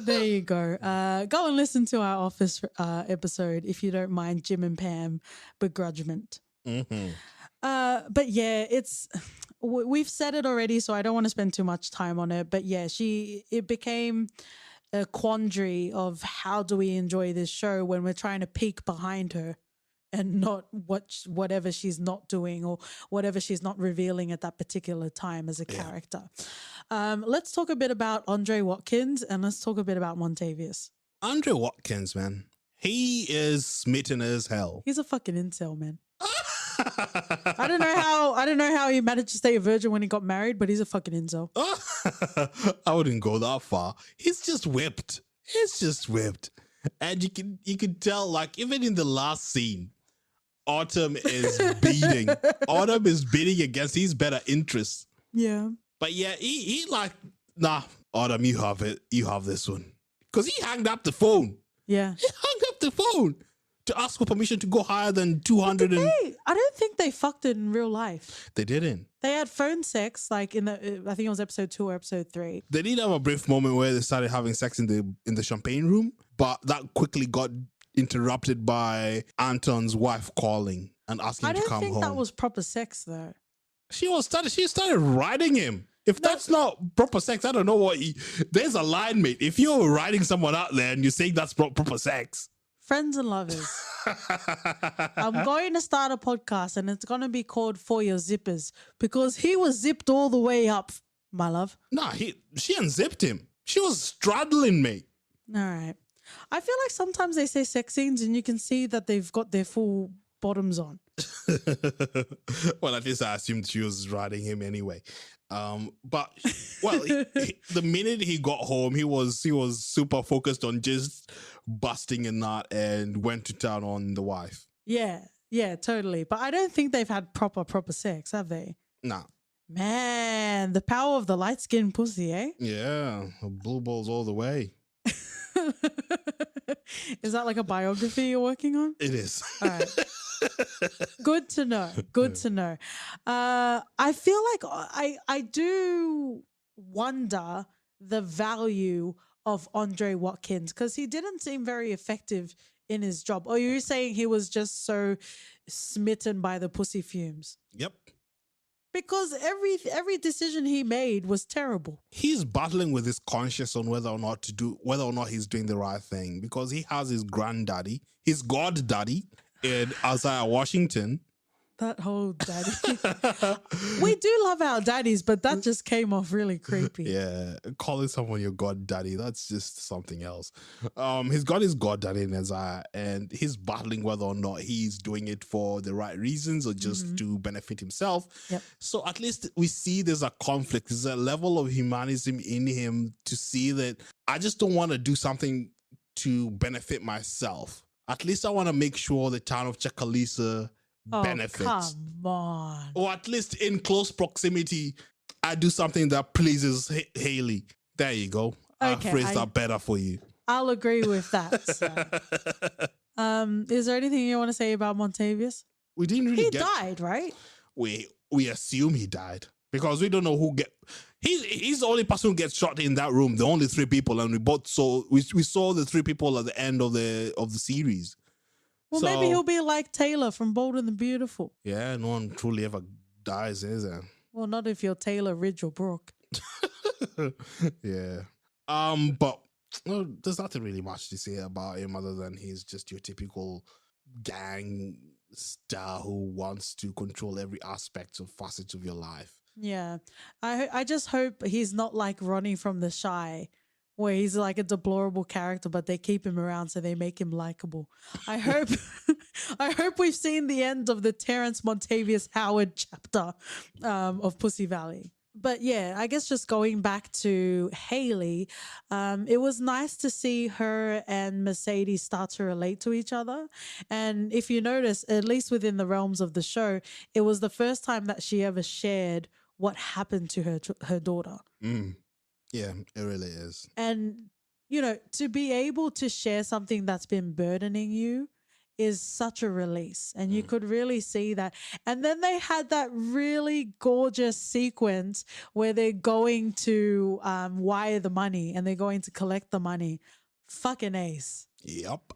There you go. Go and listen to our Office episode if you don't mind Jim and Pam begrudgment. But yeah, we've said it already, so I don't want to spend too much time on it. But yeah, it became a quandary of how do we enjoy this show when we're trying to peek behind her and not watch whatever she's not doing or whatever she's not revealing at that particular time as a character. Let's talk a bit about Andre Watkins, and let's talk a bit about Montavious. Andre Watkins, man. He is smitten as hell. He's a fucking incel, man. I don't know how he managed to stay a virgin when he got married, but he's a fucking incel. I wouldn't go that far. He's just whipped. And you can tell, like, even in the last scene, Autumn is beating. Autumn is beating against his better interests. Yeah. But yeah, he like, nah, Autumn, you have it. You have this one. Because he hung up the phone. Yeah. He hung up the phone. to ask for permission to go higher than 200. I don't think they fucked it in real life. They didn't. They had phone sex, like in the I think it was episode 2 or episode 3. They did have a brief moment where they started having sex in the champagne room, but that quickly got interrupted by Anton's wife calling and asking him to come home. I don't think that was proper sex though. She started riding him. If that's not proper sex, I don't know what there's a line, mate. If you're riding someone out there and you're saying that's proper sex. Friends and lovers. I'm going to start a podcast and it's going to be called For Your Zippers because he was zipped all the way up, my love. Nah, she unzipped him. She was straddling me. All right. I feel like sometimes they say sex scenes and you can see that they've got their full bottoms on. Well, at least I assumed she was riding him anyway. But the minute he got home, he was super focused on just busting a nut and went to town on the wife. Yeah, totally. But I don't think they've had proper sex, have they? Nah. Man, the power of the light skinned pussy, eh? Yeah, blue balls all the way. Is that like a biography you're working on? It is. All right. Good to know. I feel like I do wonder the value of Andre Watkins because he didn't seem very effective in his job. Or you're saying he was just so smitten by the pussy fumes? Yep. Because every decision he made was terrible. He's battling with his conscience on whether or not he's doing the right thing because he has his granddaddy, his god daddy in Isaiah Washington. That whole daddy. We do love our daddies, but that just came off really creepy. Yeah, calling someone your god daddy, that's just something else. He's got his god daddy in Isaiah, and he's battling whether or not he's doing it for the right reasons or just to benefit himself. Yep. So at least we see there's a conflict. There's a level of humanism in him to see that I just don't want to do something to benefit myself. At least I want to make sure the town of Chakalisa benefits. Come on. Or at least in close proximity, I do something that pleases Haley. There you go. Okay, I phrased that better for you. I'll agree with that. So. Is there anything you want to say about Montavious? We didn't really He died, right? We assume he died because we don't know who he's the only person who gets shot in that room. The only 3 people, and we saw the 3 people at the end of the series. Well, maybe he'll be like Taylor from Bold and the Beautiful. Yeah, no one truly ever dies, is there? Well, not if you're Taylor, Ridge, or Brooke. Yeah. But there's nothing really much to say about him other than he's just your typical gang star who wants to control every aspect of facets of your life. Yeah. I just hope he's not like Ronnie from The Shy, where he's like a deplorable character, but they keep him around so they make him likable. I hope we've seen the end of the Terrence Montavious Howard chapter of Pussy Valley. But yeah, I guess just going back to Haley, it was nice to see her and Mercedes start to relate to each other. And if you notice, at least within the realms of the show, it was the first time that she ever shared what happened to her daughter. Yeah, it really is. And, you know, to be able to share something that's been burdening you is such a release. And you could really see that. And then they had that really gorgeous sequence where they're going to wire the money and they're going to collect the money. Fucking ace. Yep.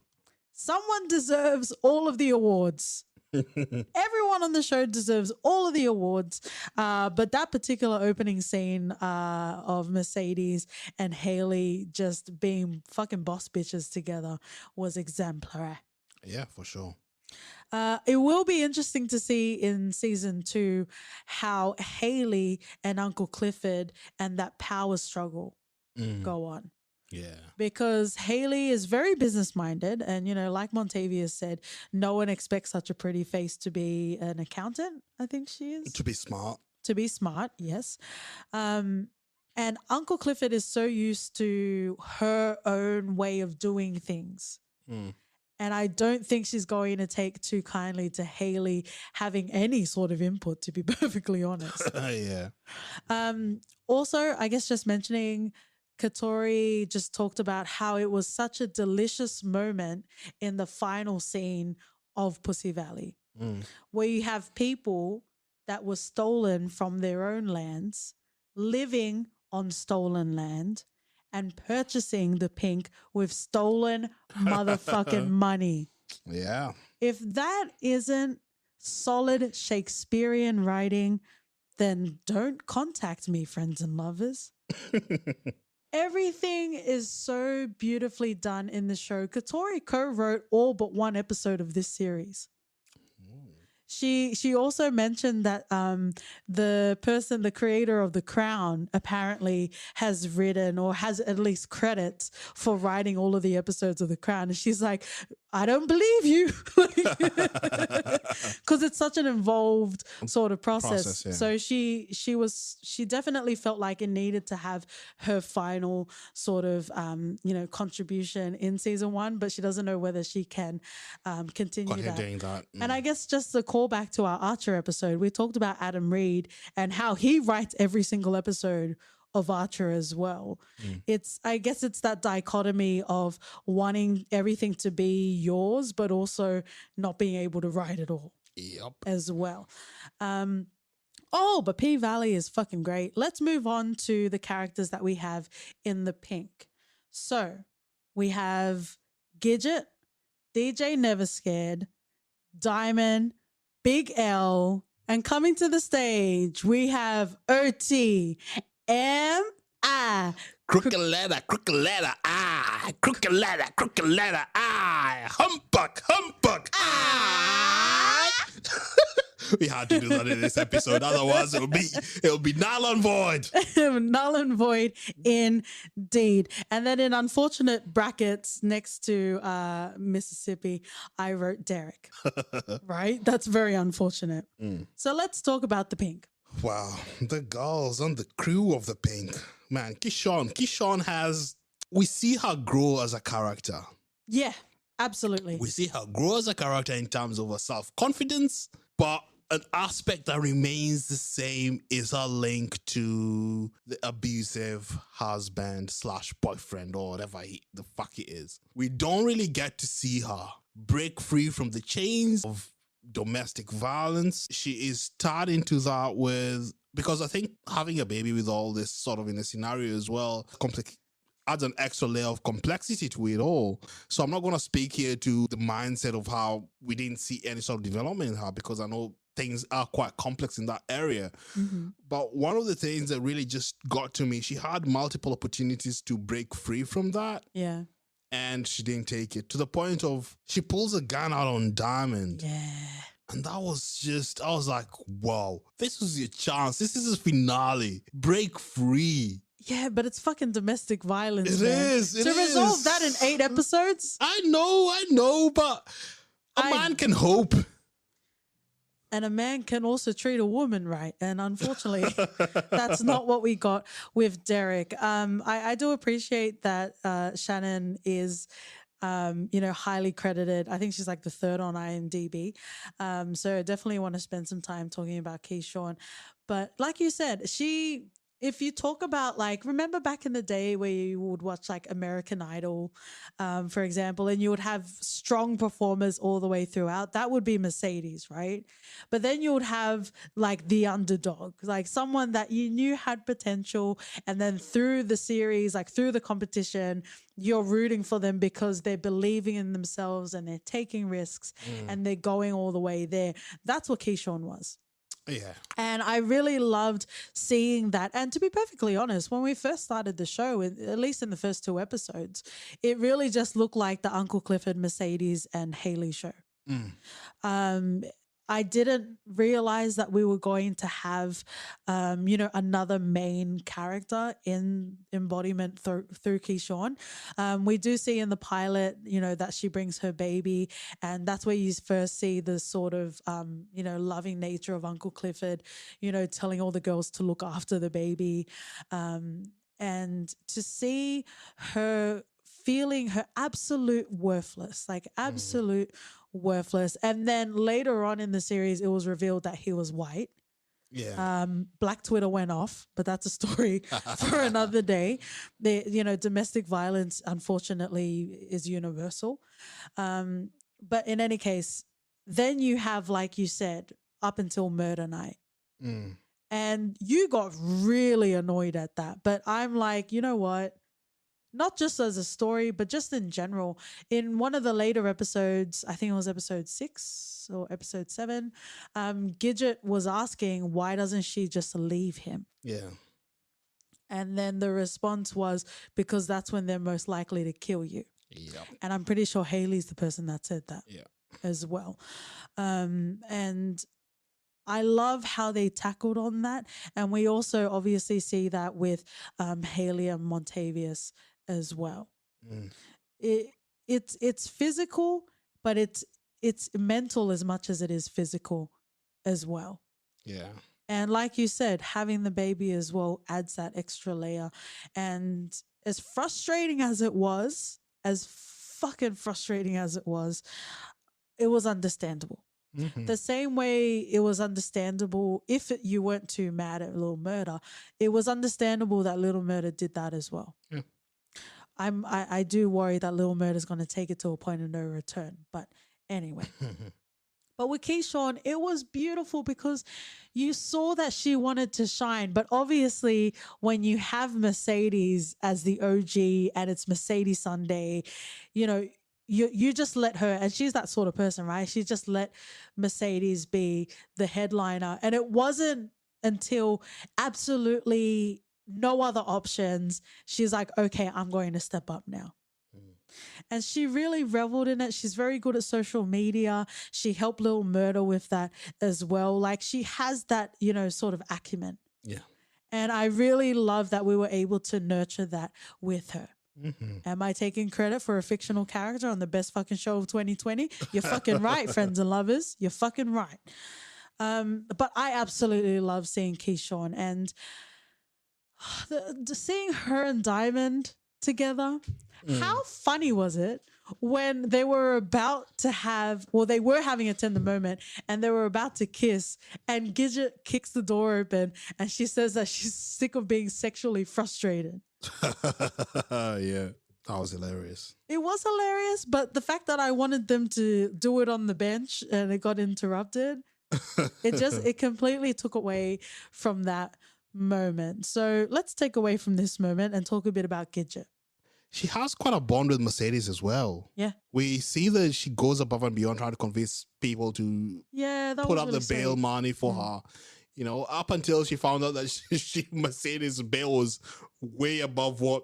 Someone deserves all of the awards. Everyone on the show deserves all of the awards, but that particular opening scene of Mercedes and Haley just being fucking boss bitches together was exemplary. Yeah, for sure. It will be interesting to see in season 2 how Haley and Uncle Clifford and that power struggle go on. Yeah. Because Haley is very business-minded and, you know, like Montavious said, no one expects such a pretty face to be an accountant, I think she is. To be smart. To be smart, yes. And Uncle Clifford is so used to her own way of doing things. And I don't think she's going to take too kindly to Haley having any sort of input, to be perfectly honest. Yeah. Also, I guess just mentioning Katori just talked about how it was such a delicious moment in the final scene of Pussy Valley, where you have people that were stolen from their own lands, living on stolen land, and purchasing the Pynk with stolen motherfucking money. Yeah. If that isn't solid Shakespearean writing, then don't contact me, friends and lovers. Everything is so beautifully done in the show. Katori co-wrote all but one episode of this series. She also mentioned that the creator of The Crown, apparently has written or has at least credits for writing all of the episodes of The Crown. And she's like, I don't believe you, because it's such an involved sort of process. Yeah. So she definitely felt like it needed to have her final sort of contribution in season 1, but she doesn't know whether she can continue that. And I guess just the callback to our Archer episode, we talked about Adam Reed and how he writes every single episode of Archer as well. I guess it's that dichotomy of wanting everything to be yours, but also not being able to write it all. Yep. As well. But P-Valley is fucking great. Let's move on to the characters that we have in the Pynk. So we have Gidget, DJ Never Scared, Diamond, Big L, and coming to the stage, we have OT, M.I. Crooked letter, I. Crooked letter, I. Humbug, I. We had to do that in this episode. Otherwise, it'll be null and void. Null and void, indeed. And then in unfortunate brackets next to Mississippi, I wrote Derek. Right? That's very unfortunate. So let's talk about the Pynk. Wow, the girls and the crew of the Pynk. Man, Keyshawn we see her grow as a character. Yeah, absolutely. We see her grow as a character in terms of her self-confidence, but an aspect that remains the same is her link to the abusive husband / boyfriend or whatever the fuck it is. We don't really get to see her break free from the chains of domestic violence. She is starting to that because I think having a baby with all this sort of in a scenario as well adds an extra layer of complexity to it all. So I'm not going to speak here to the mindset of how we didn't see any sort of development in her, because I know things are quite complex in that area. But one of the things that really just got to me, she had multiple opportunities to break free from that. Yeah. And she didn't take it, to the point of she pulls a gun out on Diamond. Yeah. And that was just, I was like, wow, this was your chance. This is a finale. Break free. Yeah, but it's fucking domestic violence. It man. is. To resolve that in 8 episodes? I know, but a man can hope. And a man can also treat a woman right. And unfortunately, that's not what we got with Derek. I do appreciate that Shannon is, highly credited. I think she's like the 3rd on IMDb. So I definitely want to spend some time talking about Keyshawn. But like you said, if you talk about, like, remember back in the day where you would watch like American Idol, for example, and you would have strong performers all the way throughout, that would be Mercedes, right? But then you would have like the underdog, like someone that you knew had potential, and then through the series, like through the competition, you're rooting for them because they're believing in themselves and they're taking risks and they're going all the way there. That's what Keyshawn was. Yeah. And I really loved seeing that. And to be perfectly honest, when we first started the show, at least in the first 2 episodes, it really just looked like the Uncle Clifford, Mercedes, and Haley show. I didn't realize that we were going to have, another main character in embodiment through Keyshawn. We do see in the pilot, that she brings her baby, and that's where you first see the sort of, loving nature of Uncle Clifford, telling all the girls to look after the baby. And to see her feeling her absolute worthless, worthless. And then later on in the series, it was revealed that he was white. Yeah. Black Twitter went off, but that's a story for another day. Domestic violence, unfortunately, is universal. But in any case, then you have, like you said, up until murder night. Mm. And you got really annoyed at that. But I'm like, you know what? Not just as a story, but just in general. In one of the later episodes, I think it was episode 6 or episode 7, Gidget was asking, why doesn't she just leave him? Yeah. And then the response was, because that's when they're most likely to kill you. Yep. And I'm pretty sure Haley's the person that said that Yeah. as well. And I love how they tackled on that. And we also obviously see that with Haley and Montavious as well. Mm. It's physical, but it's mental as much as it is physical as well. Yeah. And like you said, having the baby as well adds that extra layer. And as frustrating as it was, as fucking frustrating as it was understandable. Mm-hmm. The same way it was understandable if you weren't too mad at Little Murder, it was understandable that Little Murder did that as well. Yeah. I do worry that Little Murder is going to take it to a point of no return. But anyway. But with Keyshawn, it was beautiful because you saw that she wanted to shine. But obviously, when you have Mercedes as the OG and it's Mercedes Sunday, you just let her, and she's that sort of person, right? She just let Mercedes be the headliner. And it wasn't until absolutely no other options, she's like, okay, I'm going to step up now. And she really reveled in it. She's very good at social media. She helped Little Murder with that as well. Like, she has that, sort of acumen. Yeah. And I really love that we were able to nurture that with her. Mm-hmm. Am I taking credit for a fictional character on the best fucking show of 2020? You're fucking right, friends and lovers. You're fucking right. But I absolutely love seeing Keyshawn, and seeing her and Diamond together. How funny was it when they were about to they were having a tender moment and they were about to kiss, and Gidget kicks the door open and she says that she's sick of being sexually frustrated. Yeah, that was hilarious. It was hilarious, but the fact that I wanted them to do it on the bench and it got interrupted, it completely took away from that moment. So let's take away from this moment and talk a bit about Gidget. She has quite a bond with Mercedes as well. Yeah. We see that she goes above and beyond trying to convince people to put up really the bail money for her. Up until she found out that Mercedes' bail was way above what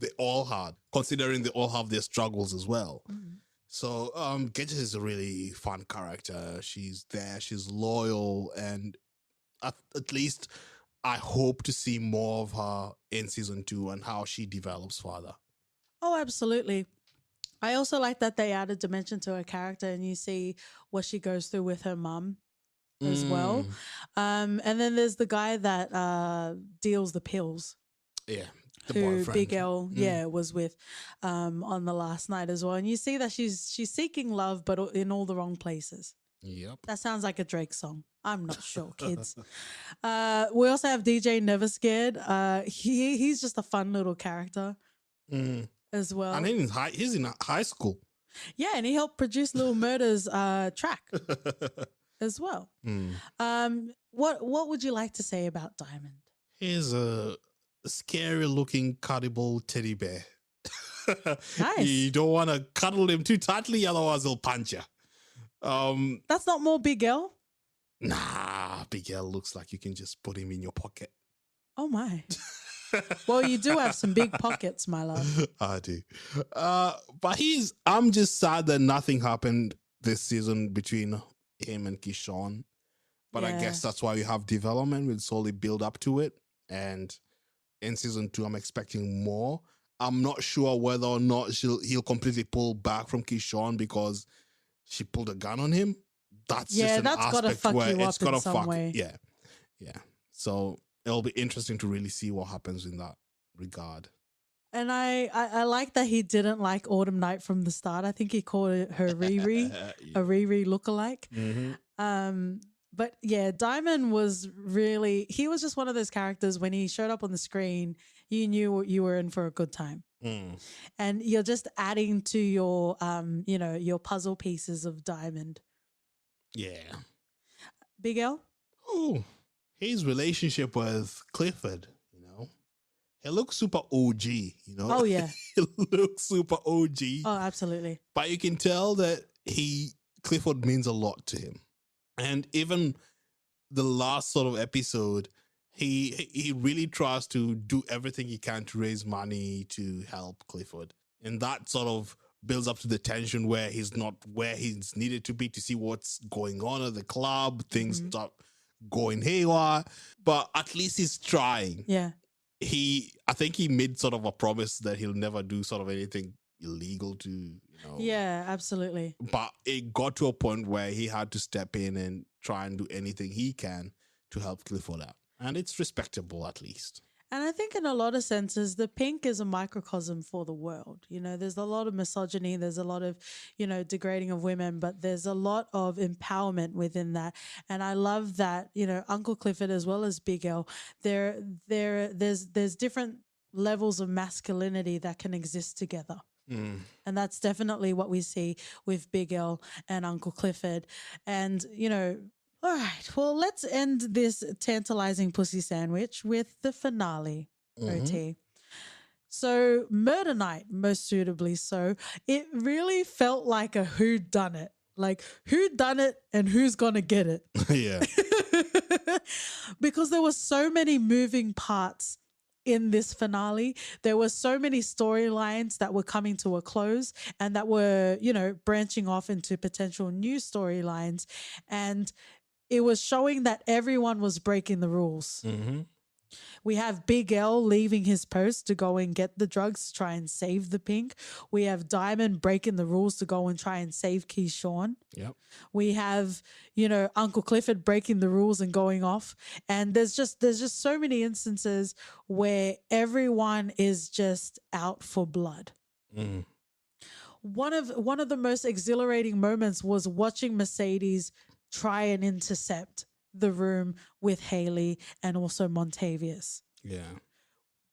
they all had, considering they all have their struggles as well. Mm. So Gidget is a really fun character. She's there, she's loyal, and at least I hope to see more of her in season 2 and how she develops further. Oh, absolutely. I also like that they added dimension to her character and you see what she goes through with her mum as well. And then there's the guy that deals the pills. Yeah. The who boyfriend. Big L, was with on the last night as well. And you see that she's seeking love, but in all the wrong places. Yep. That sounds like a Drake song. I'm not sure, kids. We also have DJ Never Scared. He's just a fun little character as well. And he's in high school. Yeah, and he helped produce Little Murder's track as well. What would you like to say about Diamond? He's a scary looking cuddable teddy bear. Nice. You don't want to cuddle him too tightly, otherwise he'll punch you. That's not more Big L? Nah, Big L looks like you can just put him in your pocket. Oh my. Well, you do have some big pockets, my love. I do. But I'm just sad that nothing happened this season between him and Keyshawn. But I guess that's why we have development. We'll slowly build up to it. And in season 2, I'm expecting more. I'm not sure whether or not he'll completely pull back from Keyshawn because she pulled a gun on him. That's just an aspect where it's got to fuck. Way. Yeah. Yeah. So it'll be interesting to really see what happens in that regard. And I like that he didn't like Autumn Night from the start. I think he called her Riri, a Riri lookalike. Mm-hmm. But yeah, Diamond was really, he was just one of those characters when he showed up on the screen, you knew you were in for a good time. And you're just adding to your, your puzzle pieces of Diamond. Yeah. Big L? Oh, his relationship with Clifford, he looks super OG, Oh, yeah. He looks super OG. Oh, absolutely. But you can tell that Clifford means a lot to him. And even the last sort of episode, he really tries to do everything he can to raise money to help Clifford. And that sort of builds up to the tension where he's not where he's needed to be to see what's going on at the club. Things start going haywire. But at least he's trying. Yeah. I think he made sort of a promise that he'll never do sort of anything illegal to, Yeah, absolutely. But it got to a point where he had to step in and try and do anything he can to help Clifford out. And it's respectable, at least. And I think in a lot of senses, the Pynk is a microcosm for the world. There's a lot of misogyny, there's a lot of, degrading of women, but there's a lot of empowerment within that. And I love that, Uncle Clifford as well as Big L, there's different levels of masculinity that can exist together. And that's definitely what we see with Big L and Uncle Clifford. And, all right, well, let's end this tantalizing pussy sandwich with the finale, OT. So, Murder Night, most suitably so. It really felt like a whodunit. Like, who done it and who's going to get it? Yeah. Because there were so many moving parts in this finale. There were so many storylines that were coming to a close and that were, branching off into potential new storylines. And it was showing that everyone was breaking the rules. We have Big L leaving his post to go and get the drugs to try and save the Pynk. We have Diamond breaking the rules to go and try and save Keyshawn. Yep. We have, Uncle Clifford breaking the rules and going off. And there's just so many instances where everyone is just out for blood. One of the most exhilarating moments was watching Mercedes try and intercept the room with Haley and also Montavious. Yeah.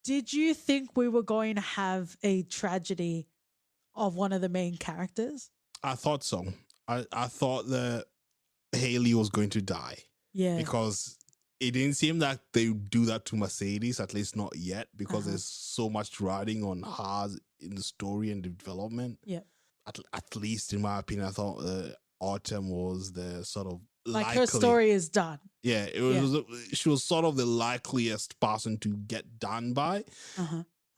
Did you think we were going to have a tragedy of one of the main characters? I thought so. I thought that Haley was going to die. Yeah. Because it didn't seem like they would do that to Mercedes, at least not yet, because there's so much riding on her in the story and development. Yeah. At least in my opinion, I thought Autumn was the sort of likely, her story is done. Yeah, she was sort of the likeliest person to get done by.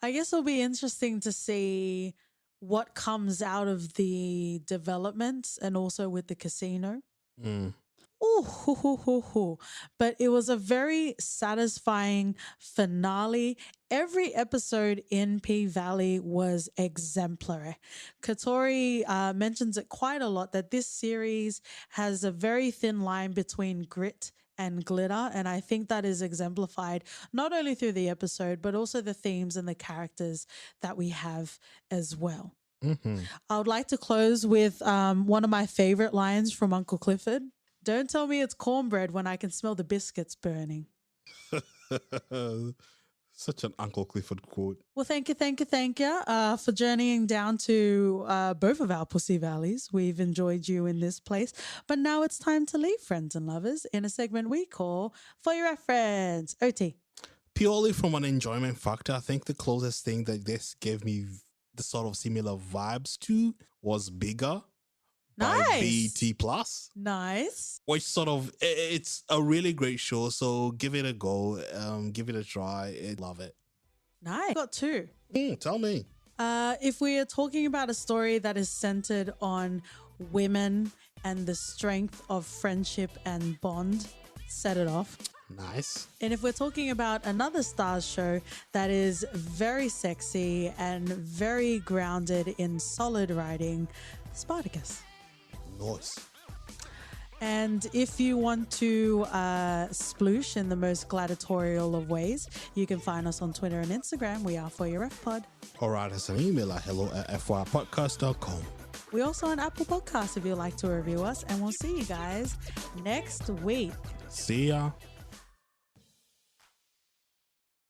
I guess it'll be interesting to see what comes out of the developments and also with the casino. But it was a very satisfying finale. Every episode in P-Valley was exemplary. Katori mentions it quite a lot that this series has a very thin line between grit and glitter, and I think that is exemplified not only through the episode but also the themes and the characters that we have as well. I would like to close with one of my favorite lines from Uncle Clifford. Don't tell me it's cornbread when I can smell the biscuits burning. Such an Uncle Clifford quote. Well, thank you for journeying down to both of our Pussy Valleys. We've enjoyed you in this place. But now it's time to leave, friends and lovers, in a segment we call For Your Reference. OT. Purely from an enjoyment factor, I think the closest thing that this gave me the sort of similar vibes to was Bigger. By BET Plus. Nice. Which sort of, it's a really great show, so give it a go, give it a try. I love it. Nice. Got two. Tell me. If we are talking about a story that is centered on women and the strength of friendship and bond, Set It Off. Nice. And if we're talking about another Starz show that is very sexy and very grounded in solid writing, Spartacus. Nice. And if you want to sploosh in the most gladiatorial of ways, you can find us on Twitter and Instagram. We are For Your Ref Pod. Or write us an email at hello@fypodcast.com. We're also on Apple Podcasts if you'd like to review us, and we'll see you guys next week. See ya.